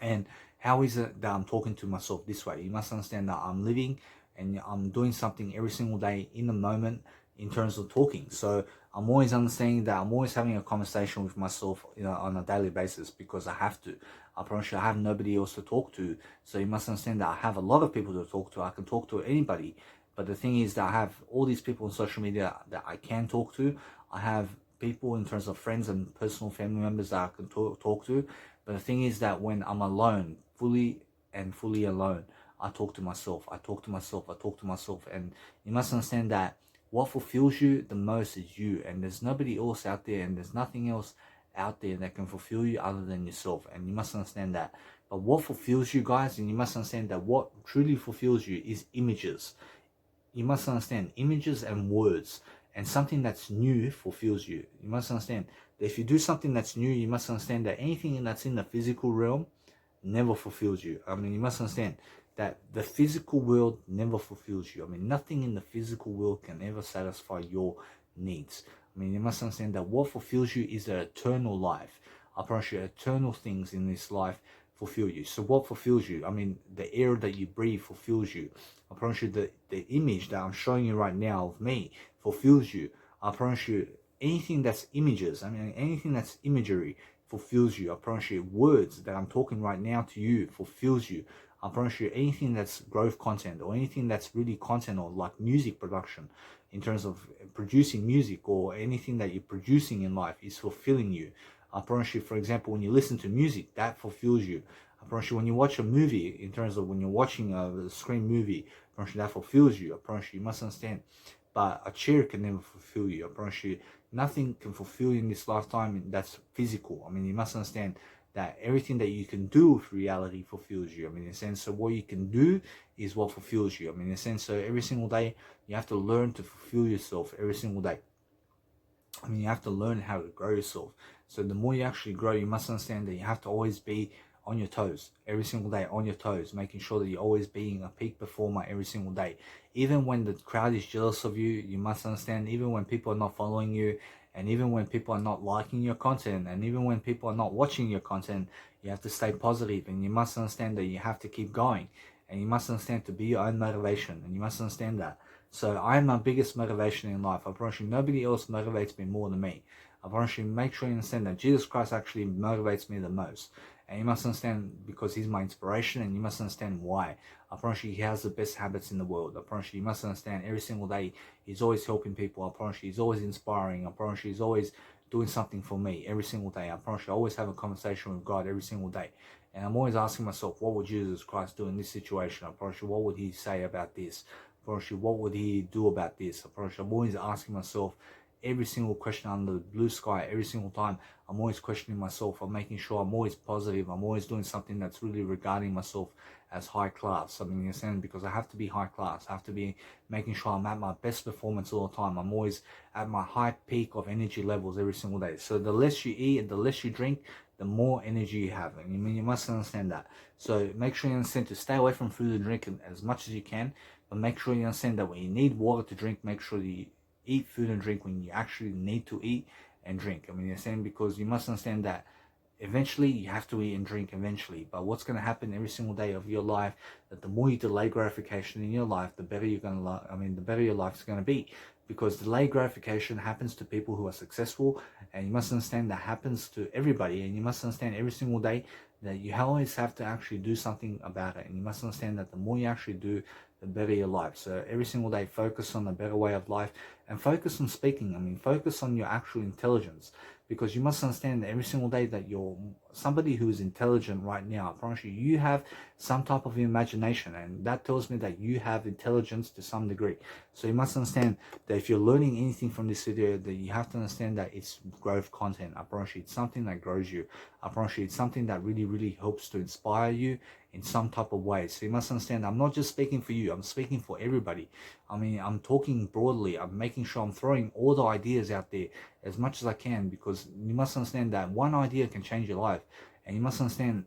And how is it that I'm talking to myself this way? You must understand that I'm living and I'm doing something every single day in the moment in terms of talking. So I'm always understanding that I'm always having a conversation with myself, on a daily basis, because I have to. I promise you, I have nobody else to talk to. So you must understand that I have a lot of people to talk to. I can talk to anybody. But the thing is that I have all these people on social media that I can talk to. I have people in terms of friends and personal family members that I can talk to. But the thing is that when I'm alone, fully alone, I talk to myself. And you must understand that what fulfills you the most is you, and there's nobody else out there, and there's nothing else out there that can fulfill you other than yourself, and you must understand that. But what fulfills you, guys, and you must understand that what truly fulfills you is images. You must understand images and words, and something that's new fulfills you. You must understand that if you do something that's new, you must understand that anything that's in the physical realm never fulfills you. I mean, you must understand that the physical world never fulfills you. I mean, nothing in the physical world can ever satisfy your needs. I mean, you must understand that what fulfills you is the eternal life. I promise you, eternal things in this life fulfill you. So what fulfills you? I mean, the air that you breathe fulfills you. I promise you, the image that I'm showing you right now of me fulfills you. I promise you, anything that's images, I mean, anything that's imagery fulfills you. I promise you, words that I'm talking right now to you fulfills you. I promise you, anything that's growth content, or anything that's really content, or like music production, in terms of producing music, or anything that you're producing in life is fulfilling you. I promise you, for example, when you listen to music, that fulfills you. I promise you, when you watch a movie, in terms of when you're watching a screen movie, I promise you, that fulfills you. I promise you, you must understand. But a chair can never fulfill you. I promise you, nothing can fulfill you in this lifetime that's physical. I mean, you must understand that everything that you can do with reality fulfills you. I mean, in a sense, so what you can do is what fulfills you. I mean, in a sense, so every single day, you have to learn to fulfill yourself every single day. I mean, you have to learn how to grow yourself. So the more you actually grow, you must understand that you have to always be on your toes every single day, on your toes, making sure that you're always being a peak performer every single day. Even when the crowd is jealous of you, you must understand, even when people are not following you, and even when people are not liking your content, and even when people are not watching your content, you have to stay positive, and you must understand that you have to keep going, and you must understand to be your own motivation, and you must understand that. So I am my biggest motivation in life. I promise you, nobody else motivates me more than me. I promise you, make sure you understand that Jesus Christ actually motivates me the most. And you must understand, because he's my inspiration, and you must understand why. I promise you, he has the best habits in the world. I promise you, you must understand, every single day, he's always helping people. I promise you, he's always inspiring. I promise you, he's always doing something for me every single day. I promise you, I always have a conversation with God every single day. And I'm always asking myself, what would Jesus Christ do in this situation? I promise you, what would he say about this? I promise you, what would he do about this? I promise you, I'm always asking myself every single question under the blue sky. Every single time, I'm always questioning myself. I'm making sure I'm always positive. I'm always doing something that's really regarding myself as high class. I mean, you understand, because I have to be high class. I have to be making sure I'm at my best performance all the time. I'm always at my high peak of energy levels every single day. So the less you eat and the less you drink, the more energy you have. And I mean, you must understand that. So make sure you understand to stay away from food and drink as much as you can. But make sure you understand that when you need water to drink, make sure you eat food and drink when you actually need to eat and drink. I mean, you're saying, because you must understand that Eventually, you have to eat and drink eventually. But what's going to happen every single day of your life, that the more you delay gratification in your life, the better you're going to, the better your life is going to be. Because delayed gratification happens to people who are successful, and you must understand that happens to everybody. And you must understand every single day that you always have to actually do something about it. And you must understand that the more you actually do, the better your life. So every single day, focus on a better way of life, and focus on speaking. Focus on your actual intelligence, because you must understand that every single day that you're somebody who is intelligent right now. I promise you, you have some type of imagination, and that tells me that you have intelligence to some degree. So you must understand that if you're learning anything from this video, that you have to understand that it's growth content. I promise you, it's something that grows you. I promise you, it's something that really helps to inspire you in some type of way. So you must understand, I'm not just speaking for you, I'm speaking for everybody. I'm talking broadly. I'm making sure I'm throwing all the ideas out there as much as I can, because you must understand that one idea can change your life. And you must understand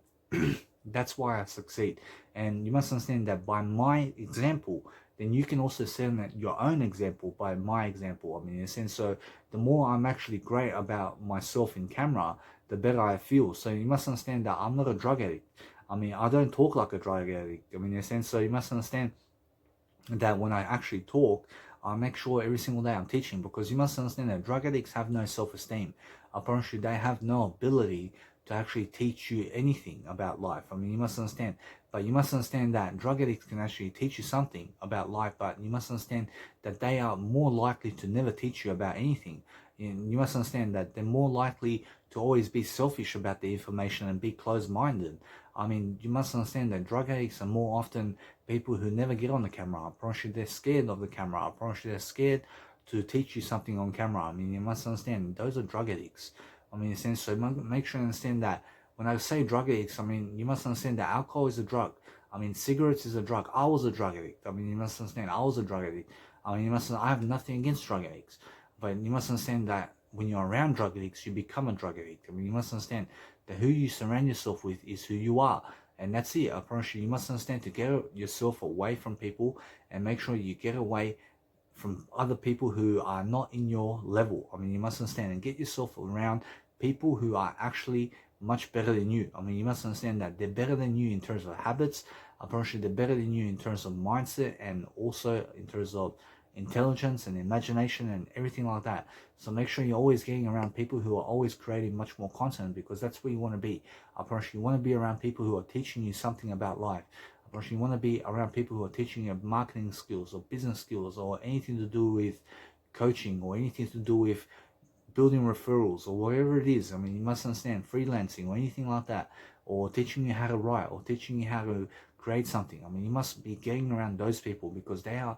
that's why I succeed. And you must understand that by my example, then you can also set your own example by my example. In a sense, so the more I'm actually great about myself in camera, the better I feel. So you must understand that I'm not a drug addict. I don't talk like a drug addict. In a sense, so you must understand that when I actually talk, I make sure every single day I'm teaching, because you must understand that drug addicts have no self-esteem. I promise you, they have no ability to actually teach you anything about life. You must understand. But you must understand that drug addicts can actually teach you something about life, but you must understand that they are more likely to never teach you about anything. You must understand that they're more likely to always be selfish about the information and be closed-minded. You must understand that drug addicts are more often people who never get on the camera. I promise you, they're scared of the camera. I promise you, they're scared to teach you something on camera. You must understand, those are drug addicts. In a sense, so make sure you understand that when I say drug addicts, you must understand that alcohol is a drug. Cigarettes is a drug. I was a drug addict. You must understand, I was a drug addict. I have nothing against drug addicts, but you must understand that when you're around drug addicts, you become a drug addict. You must understand that who you surround yourself with is who you are. And that's it. I promise you, you must understand to get yourself away from people, and make sure you get away from other people who are not in your level. You must understand, and get yourself around people who are actually much better than you. You must understand that they're better than you in terms of habits. I promise you, they're better than you in terms of mindset, and also in terms of intelligence and imagination and everything like that. So make sure you're always getting around people who are always creating much more content, because that's where you want to be. I promise you want to be around people who are teaching you something about life. I promise you want to be around people who are teaching you marketing skills or business skills, or anything to do with coaching, or anything to do with building referrals, or whatever it is. You must understand, freelancing or anything like that, or teaching you how to write, or teaching you how to create something. You must be getting around those people, because they are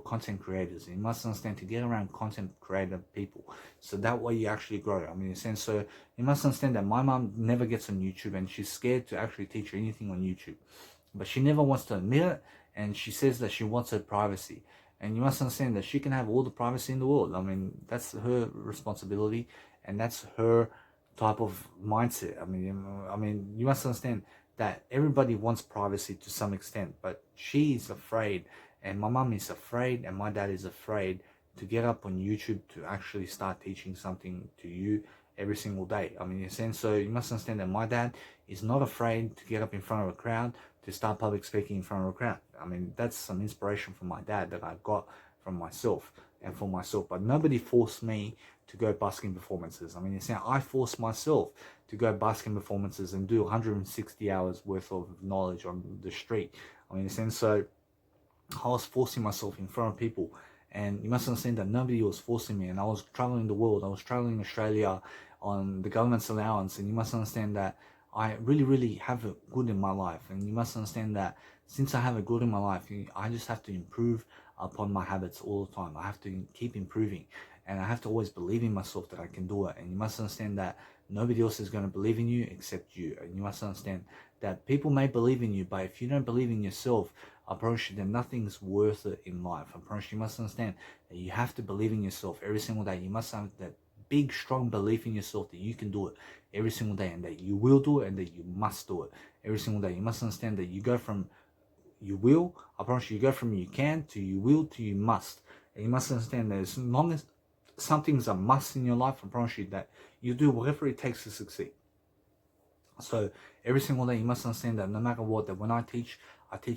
content creators. You must understand to get around content creator people, so that way you actually grow. In a sense, so you must understand that my mom never gets on YouTube, and she's scared to actually teach you anything on YouTube, but she never wants to admit it, and she says that she wants her privacy. And you must understand that she can have all the privacy in the world. That's her responsibility, and that's her type of mindset. You must understand that everybody wants privacy to some extent, but she's afraid, and my mom is afraid, and my dad is afraid to get up on YouTube to actually start teaching something to you every single day. In a sense, so you must understand that my dad is not afraid to get up in front of a crowd, to start public speaking in front of a crowd. That's some inspiration from my dad that I got from myself and for myself. But nobody forced me to go busking performances. I forced myself to go busking performances and do 160 hours worth of knowledge on the street. So I was forcing myself in front of people. And you must understand that nobody was forcing me. And I was traveling the world. I was traveling Australia on the government's allowance. And you must understand that I really have it good in my life. And you must understand that since I have it good in my life, I just have to improve upon my habits all the time. I have to keep improving. And I have to always believe in myself that I can do it. And you must understand that nobody else is going to believe in you except you. And you must understand that people may believe in you, but if you don't believe in yourself, I promise you that nothing's worth it in life. I promise you must understand that you have to believe in yourself every single day. You must have that big, strong belief in yourself that you can do it every single day, and that you will do it, and that you must do it every single day. You must understand that you go from you will, I promise you go from you can to you will to you must. And you must understand that as long as something's a must in your life, I promise you that you do whatever it takes to succeed. So every single day you must understand that no matter what, that when I teach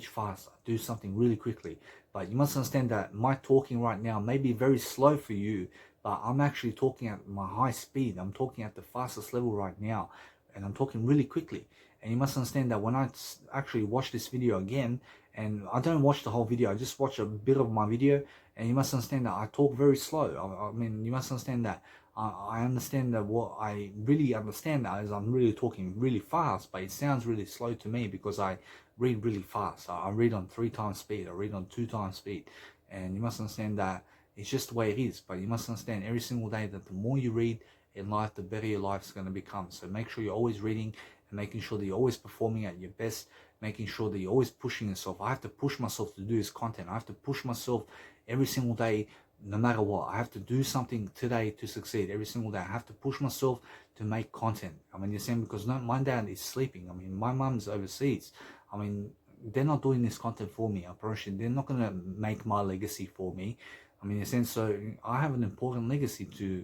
fast, I do something really quickly. But you must understand that my talking right now may be very slow for you, but I'm actually talking at my high speed. I'm talking at the fastest level right now, and I'm talking really quickly. And you must understand that when I actually watch this video again, and I don't watch the whole video, I just watch a bit of my video, and you must understand that I talk very slow. I mean, you must understand that I understand that what I really understand now is I'm really talking really fast, but it sounds really slow to me because I read really fast. I read on 3 times speed, I read on 2 times speed, and you must understand that it's just the way it is. But you must understand every single day that the more you read in life, the better your life's going to become. So make sure you're always reading and making sure that you're always performing at your best, making sure that you're always pushing yourself. I have to push myself to do this content. I have to push myself every single day, no matter what. I have to do something today to succeed every single day. I have to push myself to make content. I mean, you're saying because my dad is sleeping. I mean, my mum's overseas. I mean, they're not doing this content for me. I promise you, they're not going to make my legacy for me. I mean, in a sense, so I have an important legacy to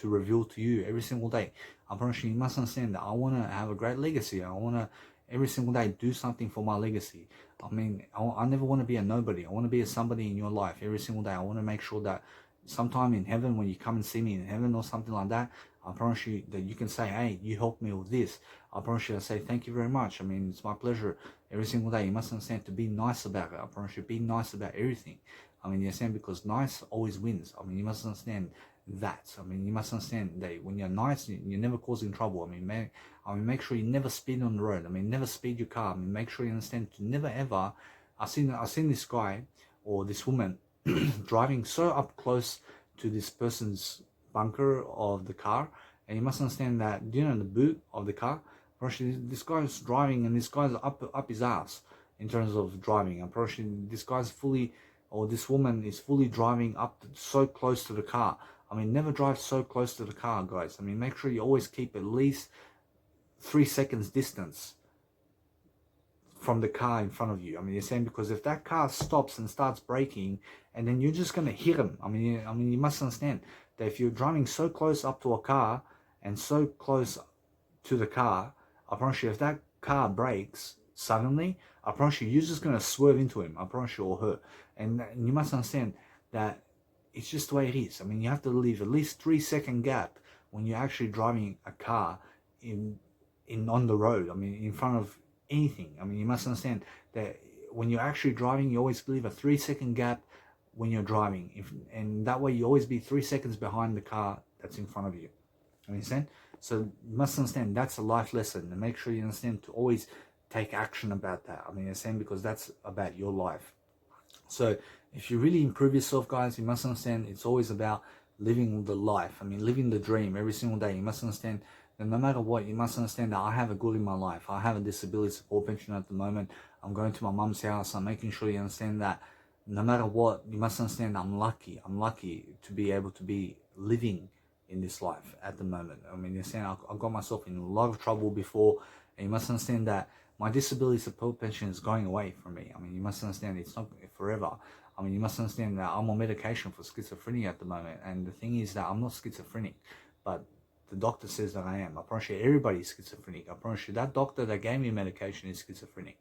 reveal to you every single day. I promise you must understand that I want to have a great legacy. I want to every single day do something for my legacy. I mean, I never want to be a nobody. I want to be a somebody in your life every single day. I want to make sure that sometime in heaven, when you come and see me in heaven or something like that, I promise you that you can say, hey, you helped me with this. I promise you, I say, thank you very much. I mean, it's my pleasure every single day. You must understand to be nice about it. I promise you, be nice about everything. I mean, you understand, because nice always wins. I mean, you must understand that. I mean, you must understand that when you're nice, you're never causing trouble. I mean, make sure you never speed on the road. I mean, never speed your car. I mean, make sure you understand to never ever. I've seen this guy or this woman driving so up close to this person's bunker of the car, and you must understand that, you know, the boot of the car. Actually, this guy's driving, and this guy's up his ass in terms of driving. I'm probably this guy's fully, or this woman is fully driving up so close to the car. I mean, never drive so close to the car, guys. I mean, make sure you always keep at least 3 seconds distance from the car in front of you. I mean, you're saying, because if that car stops and starts braking, and then you're just gonna hit him. I mean, you must understand that if you're driving so close up to a car and so close to the car, I promise you, if that car brakes suddenly, I promise you, you're just gonna swerve into him. I promise you, or her. And you must understand that it's just the way it is. I mean, you have to leave at least 3 second gap when you're actually driving a car in on the road. I mean, in front of anything. I mean, you must understand that when you're actually driving, you always leave a 3 second gap when you're driving, and that way you always be 3 seconds behind the car that's in front of you. Understand? So you must understand that's a life lesson, and make sure you understand to always take action about that. I mean, understand, because that's about your life. So if you really improve yourself, guys, you must understand it's always about living the life. I mean, living the dream every single day. You must understand that no matter what, you must understand that I have a good in my life. I have a disability support pension at the moment. I'm going to my mum's house. I'm making sure you understand that no matter what, you must understand I'm lucky. I'm lucky to be able to be living in this life at the moment. I mean, you're saying I got myself in a lot of trouble before, and you must understand that my disability support pension is going away from me. I mean, you must understand it's not forever. I mean, you must understand that I'm on medication for schizophrenia at the moment, and the thing is that I'm not schizophrenic, but the doctor says that I am. I promise you, everybody's schizophrenic. I promise you, that doctor that gave me medication is schizophrenic.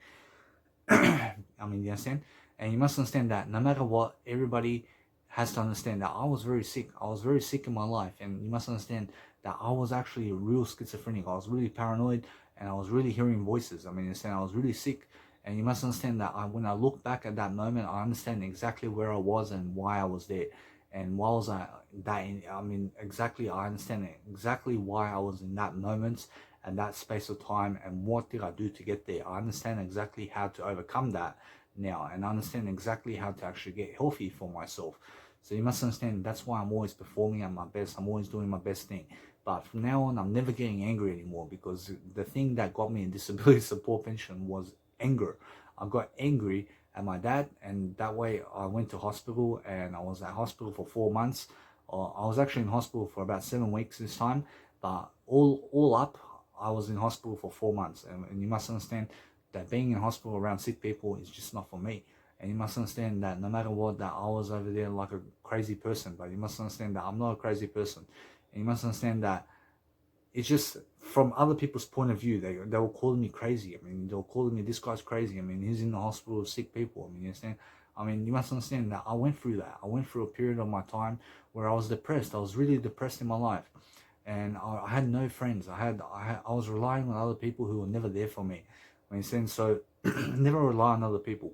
I mean, you understand? And you must understand that no matter what, everybody has to understand that I was very sick. I was very sick in my life, and you must understand that I was actually a real schizophrenic. I was really paranoid, and I was really hearing voices. I mean, you understand, I was really sick, and you must understand that when I look back at that moment, I understand exactly where I was and why I was there, and why was I that. I mean, exactly, I understand exactly why I was in that moment and that space of time, and what did I do to get there. I understand exactly how to overcome that now, and I understand exactly how to actually get healthy for myself. So you must understand that's why I'm always performing at my best. I'm always doing my best thing. But from now on, I'm never getting angry anymore, because the thing that got me a disability support pension was anger. I got angry at my dad, and that way I went to hospital, and I was at hospital for 4 months. I was actually in hospital for about 7 weeks this time, but all up, I was in hospital for 4 months. And you must understand that being in hospital around sick people is just not for me. And you must understand that no matter what, that I was over there like a crazy person, but you must understand that I'm not a crazy person. And you must understand that it's just from other people's point of view, they were calling me crazy. I mean, they were calling me, this guy's crazy. I mean, he's in the hospital with sick people. I mean, you understand? I mean, you must understand that I went through that. I went through a period of my time where I was depressed. I was really depressed in my life, and I had no friends. I was relying on other people who were never there for me. I mean, so never rely on other people.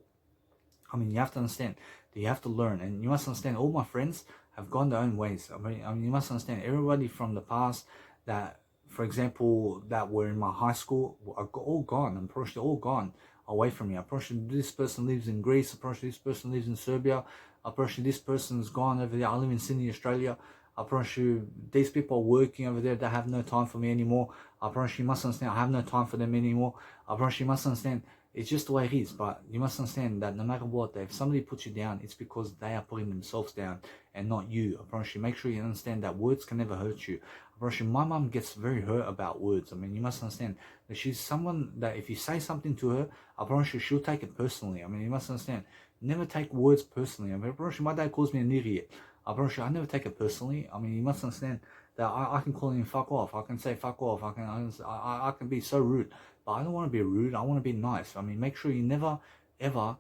I mean, you have to understand that you have to learn, and you must understand all my friends have gone their own ways. I mean, you must understand everybody from the past that, for example, that were in my high school are all gone. I'm pretty sure all gone away from me. I'm pretty sure this person lives in Greece. I'm pretty sure this person lives in Serbia. I'm pretty sure this person's gone over there. I live in Sydney, Australia. I'm pretty sure these people are working over there. They have no time for me anymore. I'm pretty sure you must understand I have no time for them anymore. I'm pretty sure you must understand it's just the way it is. But you must understand that no matter what, if somebody puts you down, it's because they are putting themselves down and not you. I promise you, make sure you understand that words can never hurt you. I promise you, my mom gets very hurt about words. I mean, you must understand that she's someone that if you say something to her, I promise you, she'll take it personally. I mean, you must understand, never take words personally. I mean, I promise you, my dad calls me an idiot. I promise you, I never take it personally. I mean, you must understand that I can call him fuck off. I can say fuck off. I can be so rude. But I don't want to be rude. I want to be nice. I mean, make sure you never, ever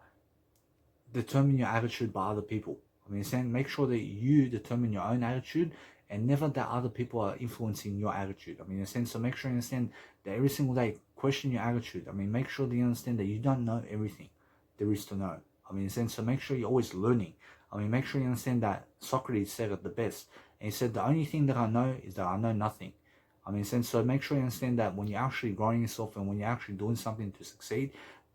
determine your attitude by other people. I mean, saying make sure that you determine your own attitude and never that other people are influencing your attitude. I mean, in a sense, so make sure you understand that every single day, question your attitude. I mean, make sure that you understand that you don't know everything there is to know. I mean, in a sense, so make sure you're always learning. I mean, make sure you understand that Socrates said it the best. And he said, the only thing that I know is that I know nothing. I mean, so make sure you understand that when you're actually growing yourself and when you're actually doing something to succeed,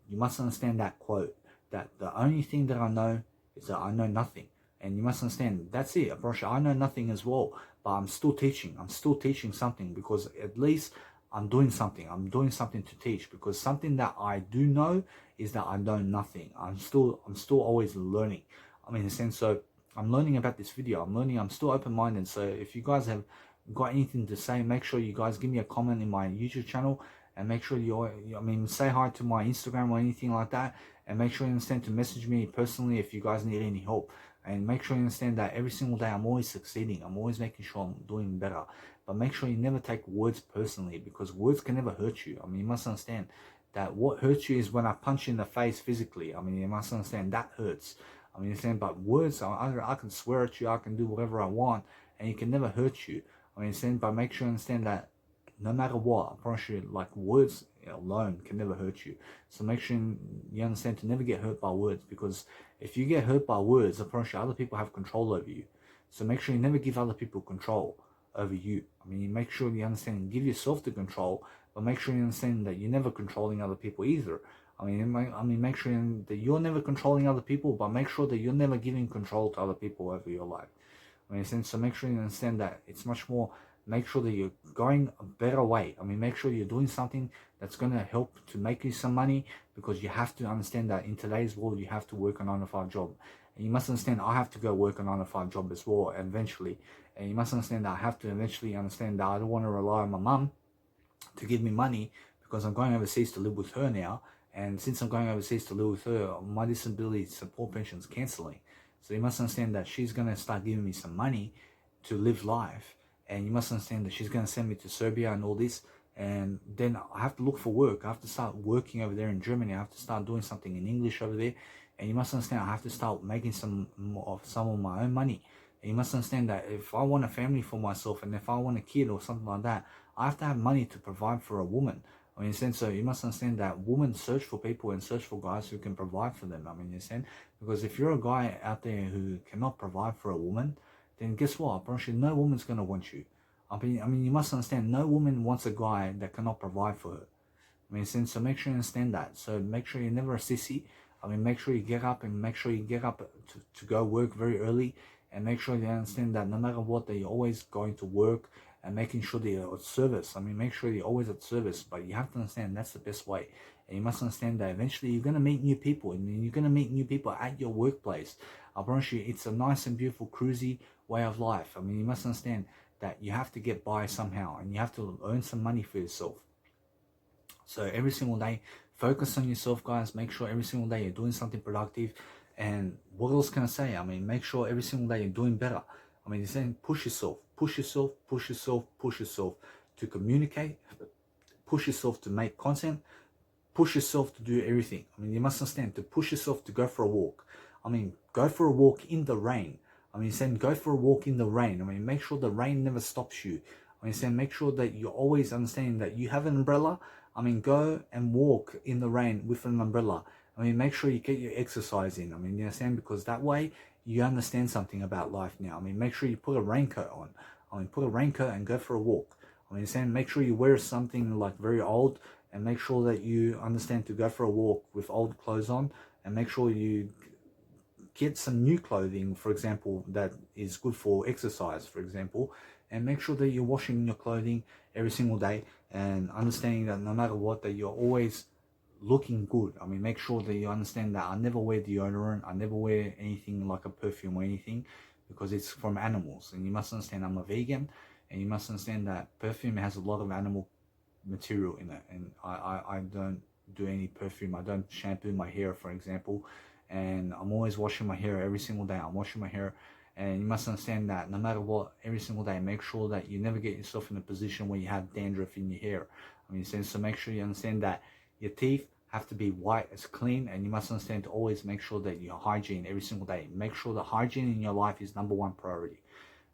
you must understand that quote, that the only thing that I know is that I know nothing. And you must understand, that's it. I know nothing as well, but I'm still teaching. I'm still teaching something because at least I'm doing something. I'm doing something to teach because something that I do know is that I know nothing. I'm still always learning. I mean, in a sense, so I'm learning about this video. I'm still open-minded. So if you guys have got anything to say, make sure you guys give me a comment in my YouTube channel and make sure say hi to my Instagram or anything like that, and make sure you understand to message me personally if you guys need any help, and make sure you understand that every single day I'm always succeeding. I'm always making sure I'm doing better, but make sure you never take words personally because words can never hurt you. I mean, you must understand that what hurts you is when I punch you in the face physically. I mean, you must understand that hurts. I mean, you understand, but words, I can swear at you, I can do whatever I want, and it can never hurt you. I mean, understand, but make sure you understand that no matter what, I promise you, like words alone can never hurt you. So make sure you understand to never get hurt by words, because if you get hurt by words, I promise you, other people have control over you. So make sure you never give other people control over you. I mean, make sure you understand, give yourself the control, but make sure you understand that you're never controlling other people either. I mean, make sure that you're never controlling other people, but make sure that you're never giving control to other people over your life. I mean, so make sure you understand that it's much more, make sure that you're going a better way. I mean, make sure you're doing something that's going to help to make you some money, because you have to understand that in today's world, you have to work a 9-to-5 job. And you must understand I have to go work a 9-to-5 job as well eventually. And you must understand that I have to eventually understand that I don't want to rely on my mum to give me money, because I'm going overseas to live with her now. And since I'm going overseas to live with her, my disability support pension is cancelling. So you must understand that she's going to start giving me some money to live life. And you must understand that she's going to send me to Serbia and all this. And then I have to look for work. I have to start working over there in Germany. I have to start doing something in English over there. And you must understand I have to start making some of my own money. And you must understand that if I want a family for myself and if I want a kid or something like that, I have to have money to provide for a woman. I mean, so you must understand that women search for people and search for guys who can provide for them. I mean, you understand? Because if you're a guy out there who cannot provide for a woman, then guess what? I promise you, no woman's going to want you. I mean, you must understand, no woman wants a guy that cannot provide for her. I mean, so make sure you understand that. So make sure you're never a sissy. I mean, make sure you get up to go work very early, and make sure you understand that no matter what, that you're always going to work and making sure that you're at service. I mean, make sure you're always at service, but you have to understand that's the best way. And you must understand that eventually you're going to meet new people, and you're going to meet new people at your workplace. I promise you, it's a nice and beautiful, cruisy way of life. I mean, you must understand that you have to get by somehow, and you have to earn some money for yourself. So every single day, focus on yourself, guys. Make sure every single day you're doing something productive. And what else can I say? I mean, make sure every single day you're doing better. I mean, you're saying push yourself, push yourself, push yourself, push yourself. to communicate, push yourself to make content, push yourself to do everything. I mean, you must understand, to push yourself to go for a walk. I mean, go for a walk in the rain. I mean, saying go for a walk in the rain. I mean, make sure the rain never stops you. I mean, saying make sure that you always understand that you have an umbrella. I mean, go and walk in the rain with an umbrella. I mean, make sure you get your exercise in. I mean, you understand, because that way you understand something about life now. I mean, make sure you put a raincoat on. I mean, put a raincoat and go for a walk. I mean, saying make sure you wear something like very old, and make sure that you understand to go for a walk with old clothes on, and make sure you get some new clothing, for example, that is good for exercise, for example, and make sure that you're washing your clothing every single day, and understanding that no matter what, that you're always looking good. I mean, make sure that you understand that I never wear deodorant, I never wear anything like a perfume or anything, because it's from animals. And you must understand I'm a vegan, and you must understand that perfume has a lot of animal material in it, and I don't do any perfume. I don't shampoo my hair, for example, and I'm always washing my hair every single day. I'm washing my hair, and you must understand that no matter what, every single day, make sure that you never get yourself in a position where you have dandruff in your hair. I mean, so make sure you understand that your teeth have to be white, as clean, and you must understand to always make sure that your hygiene every single day. Make sure that hygiene in your life is number one priority.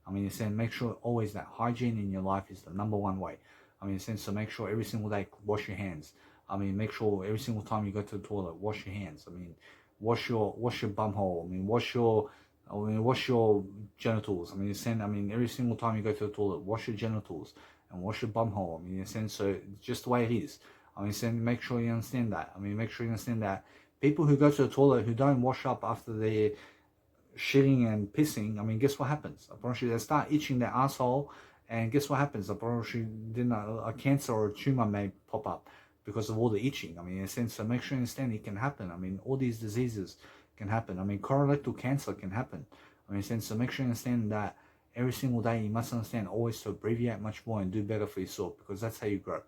I mean, saying make sure always that hygiene in your life is the number one way. I mean, so make sure every single day wash your hands. I mean, make sure every single time you go to the toilet, wash your hands. I mean, wash your bum hole. I mean, wash your genitals. I mean, every single time you go to the toilet, wash your genitals and wash your bum hole. I mean, so just the way it is. I mean, make sure you understand that. I mean, make sure you understand that people who go to the toilet who don't wash up after they're shitting and pissing, I mean, guess what happens? I promise you, they start itching their asshole, and guess what happens? I promise you, then a cancer or a tumor may pop up because of all the itching. I mean, in a sense, so make sure you understand it can happen. I mean, all these diseases can happen. I mean, colorectal cancer can happen. I mean, in a sense, so make sure you understand that every single day you must understand always to abbreviate much more and do better for yourself, because that's how you grow.